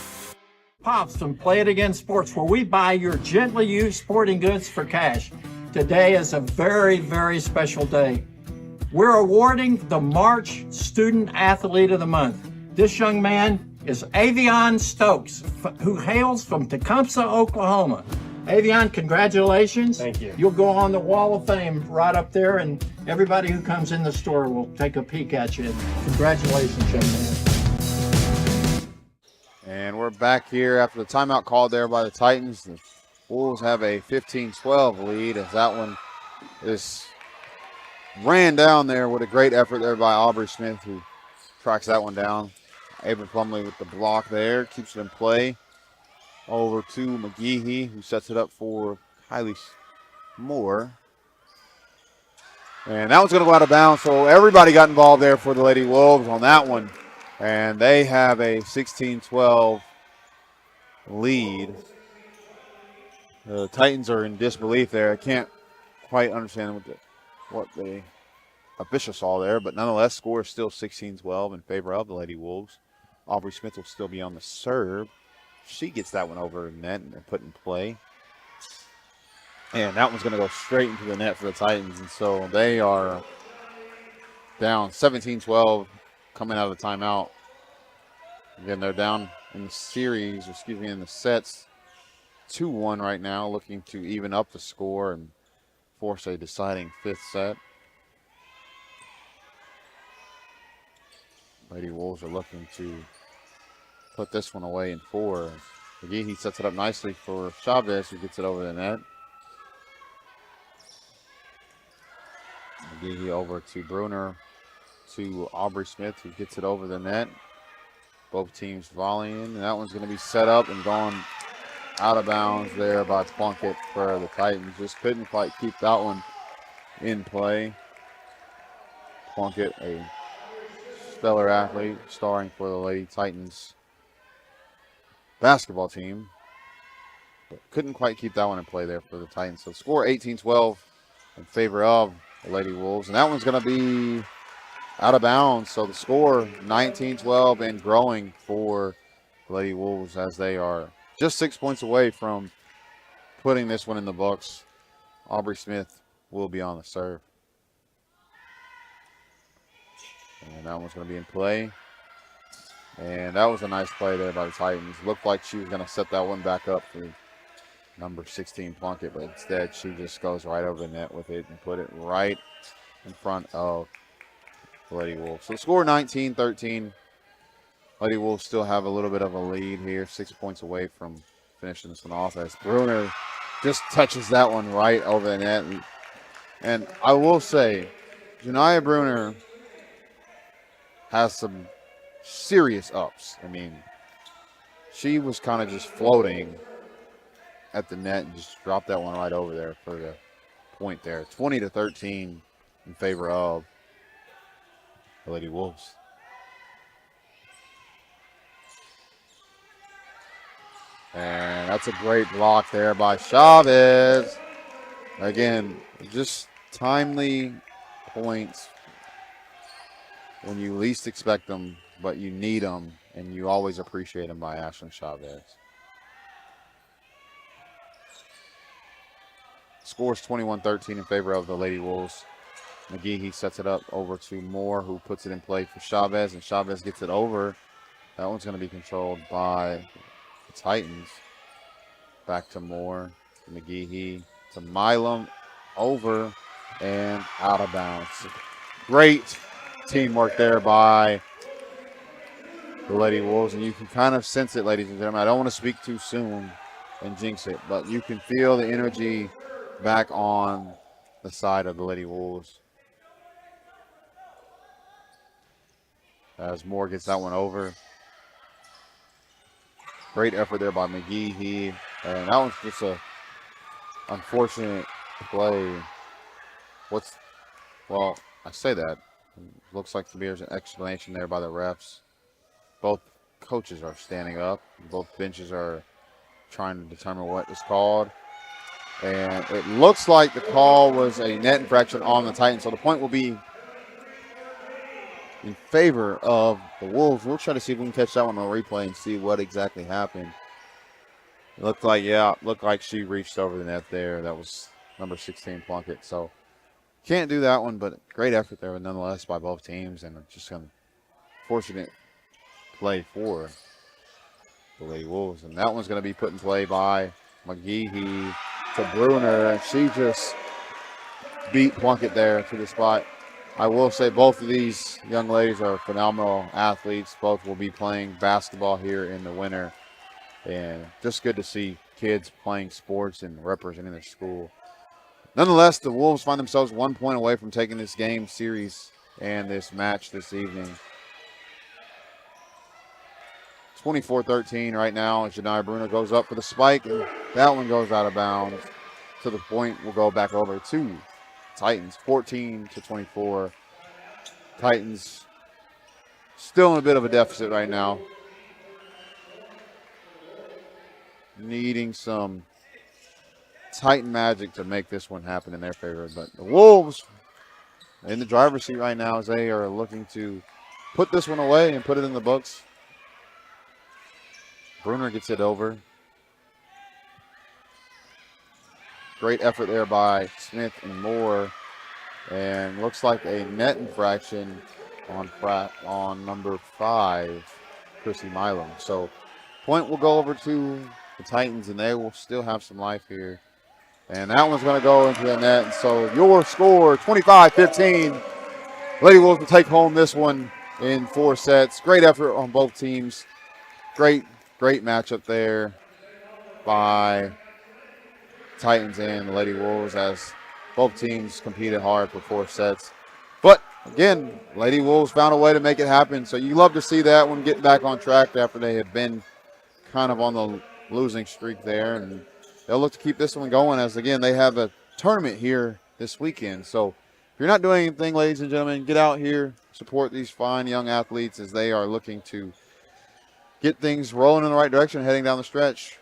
Pops from Play It Again Sports, where we buy your gently used sporting goods for cash. Today is a very, very special day. We're awarding the March Student Athlete of the Month. This young man is Avion Stokes, who hails from Tecumseh, Oklahoma. Avion, congratulations. Thank you. You'll go on the Wall of Fame right up there, and everybody who comes in the store will take a peek at you. Congratulations, young man. And we're back here after the timeout called there by the Titans. The Wolves have a 15-12 lead as that one is ran down there with a great effort there by Aubrey Smith, who tracks that one down. Ava Plumlee with the block there, keeps it in play. Over to McGehee, who sets it up for Kylie Moore. And that one's going to go out of bounds, so everybody got involved there for the Lady Wolves on that one. And they have a 16-12 lead. The Titans are in disbelief there. I can't quite understand what the official saw there, but nonetheless, score is still 16-12 in favor of the Lady Wolves. Aubrey Smith will still be on the serve. She gets that one over the net and put in play. And that one's going to go straight into the net for the Titans. And so they are down 17-12 coming out of the timeout. Again, they're down in the series, in the sets 2-1 right now, looking to even up the score and force a deciding fifth set. Lady Wolves are looking to put this one away in 4. McGehee sets it up nicely for Chavez, who gets it over the net. McGehee over to Bruner, to Aubrey Smith, who gets it over the net. Both teams volleying, and that one's going to be set up and gone out of bounds there by Plunkett for the Titans. Just couldn't quite keep that one in play. Plunkett, a stellar athlete, starring for the Lady Titans basketball team, but couldn't quite keep that one in play there for the Titans. So score 18-12 in favor of the Lady Wolves, and that one's going to be out of bounds. So the score 19-12 and growing for the Lady Wolves as they are just 6 points away from putting this one in the books. Aubrey Smith will be on the serve. And that one's going to be in play. And that was a nice play there by the Titans. Looked like she was going to set that one back up for number 16 Plunkett, but instead she just goes right over the net with it and put it right in front of the Lady Wolves. So score 19-13. Lady Wolves still have a little bit of a lead here, 6 points away from finishing this one off as Bruner just touches that one right over the net. And I will say, Janiah Bruner has some serious ups. I mean, she was kind of just floating at the net and just dropped that one right over there for the point there. 20-13 in favor of the Lady Wolves. And that's a great block there by Chavez. Again, just timely points when you least expect them, but you need them, and you always appreciate them by Ashlyn Chavez. Scores 21-13 in favor of the Lady Wolves. McGehee sets it up over to Moore, who puts it in play for Chavez, and Chavez gets it over. That one's going to be controlled by the Titans. Back to Moore, to McGehee, to Milam, over and out of bounds. Great teamwork there by the Lady Wolves, and you can kind of sense it, ladies and gentlemen. I don't want to speak too soon and jinx it, but you can feel the energy back on the side of the Lady Wolves. As Moore gets that one over. Great effort there by McGehee, and that one's just a unfortunate play. Well, I say that. Looks like there's an explanation there by the refs. Both coaches are standing up. Both benches are trying to determine what is called. And it looks like the call was a net infraction on the Titans. So the point will be in favor of the Wolves. We'll try to see if we can catch that one on replay and see what exactly happened. It looked like she reached over the net there. That was number 16 Plunkett. So can't do that one, but great effort there nonetheless by both teams, and just an fortunate play for the Lady Wolves. And that one's going to be put in play by McGehee to Bruner, and she just beat Plunkett there to the spot. I will say both of these young ladies are phenomenal athletes. Both will be playing basketball here in the winter, and just good to see kids playing sports and representing their school. Nonetheless, the Wolves find themselves 1 point away from taking this game series and this match this evening. 24-13 right now as Janiyah Bruner goes up for the spike, and that one goes out of bounds. To the point, we'll go back over to Titans, 14-24. Titans still in a bit of a deficit right now. Needing some Titan magic to make this one happen in their favor. But the Wolves in the driver's seat right now as they are looking to put this one away and put it in the books. Bruner gets it over. Great effort there by Smith and Moore. And looks like a net infraction on number 5, Chrissy Milam. So point will go over to the Titans, and they will still have some life here. And that one's going to go into the net. And so your score, 25-15. Lady Wolves will take home this one in 4 sets. Great effort on both teams. Great matchup there by Titans and the Lady Wolves as both teams competed hard for 4 sets. But again, Lady Wolves found a way to make it happen. So you love to see that one get back on track after they had been kind of on the losing streak there. And they'll look to keep this one going as, again, they have a tournament here this weekend. So if you're not doing anything, ladies and gentlemen, get out here, support these fine young athletes as they are looking to get things rolling in the right direction heading down the stretch.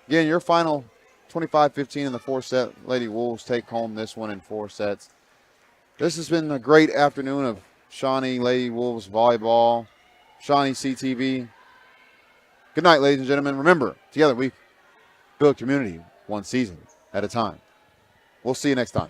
Again, your final 25-15 in the 4-set. Lady Wolves take home this one in 4 sets. This has been a great afternoon of Shawnee Lady Wolves Volleyball, ShawneeCTV. Good night, ladies and gentlemen. Remember, together we build community one season at a time. We'll see you next time.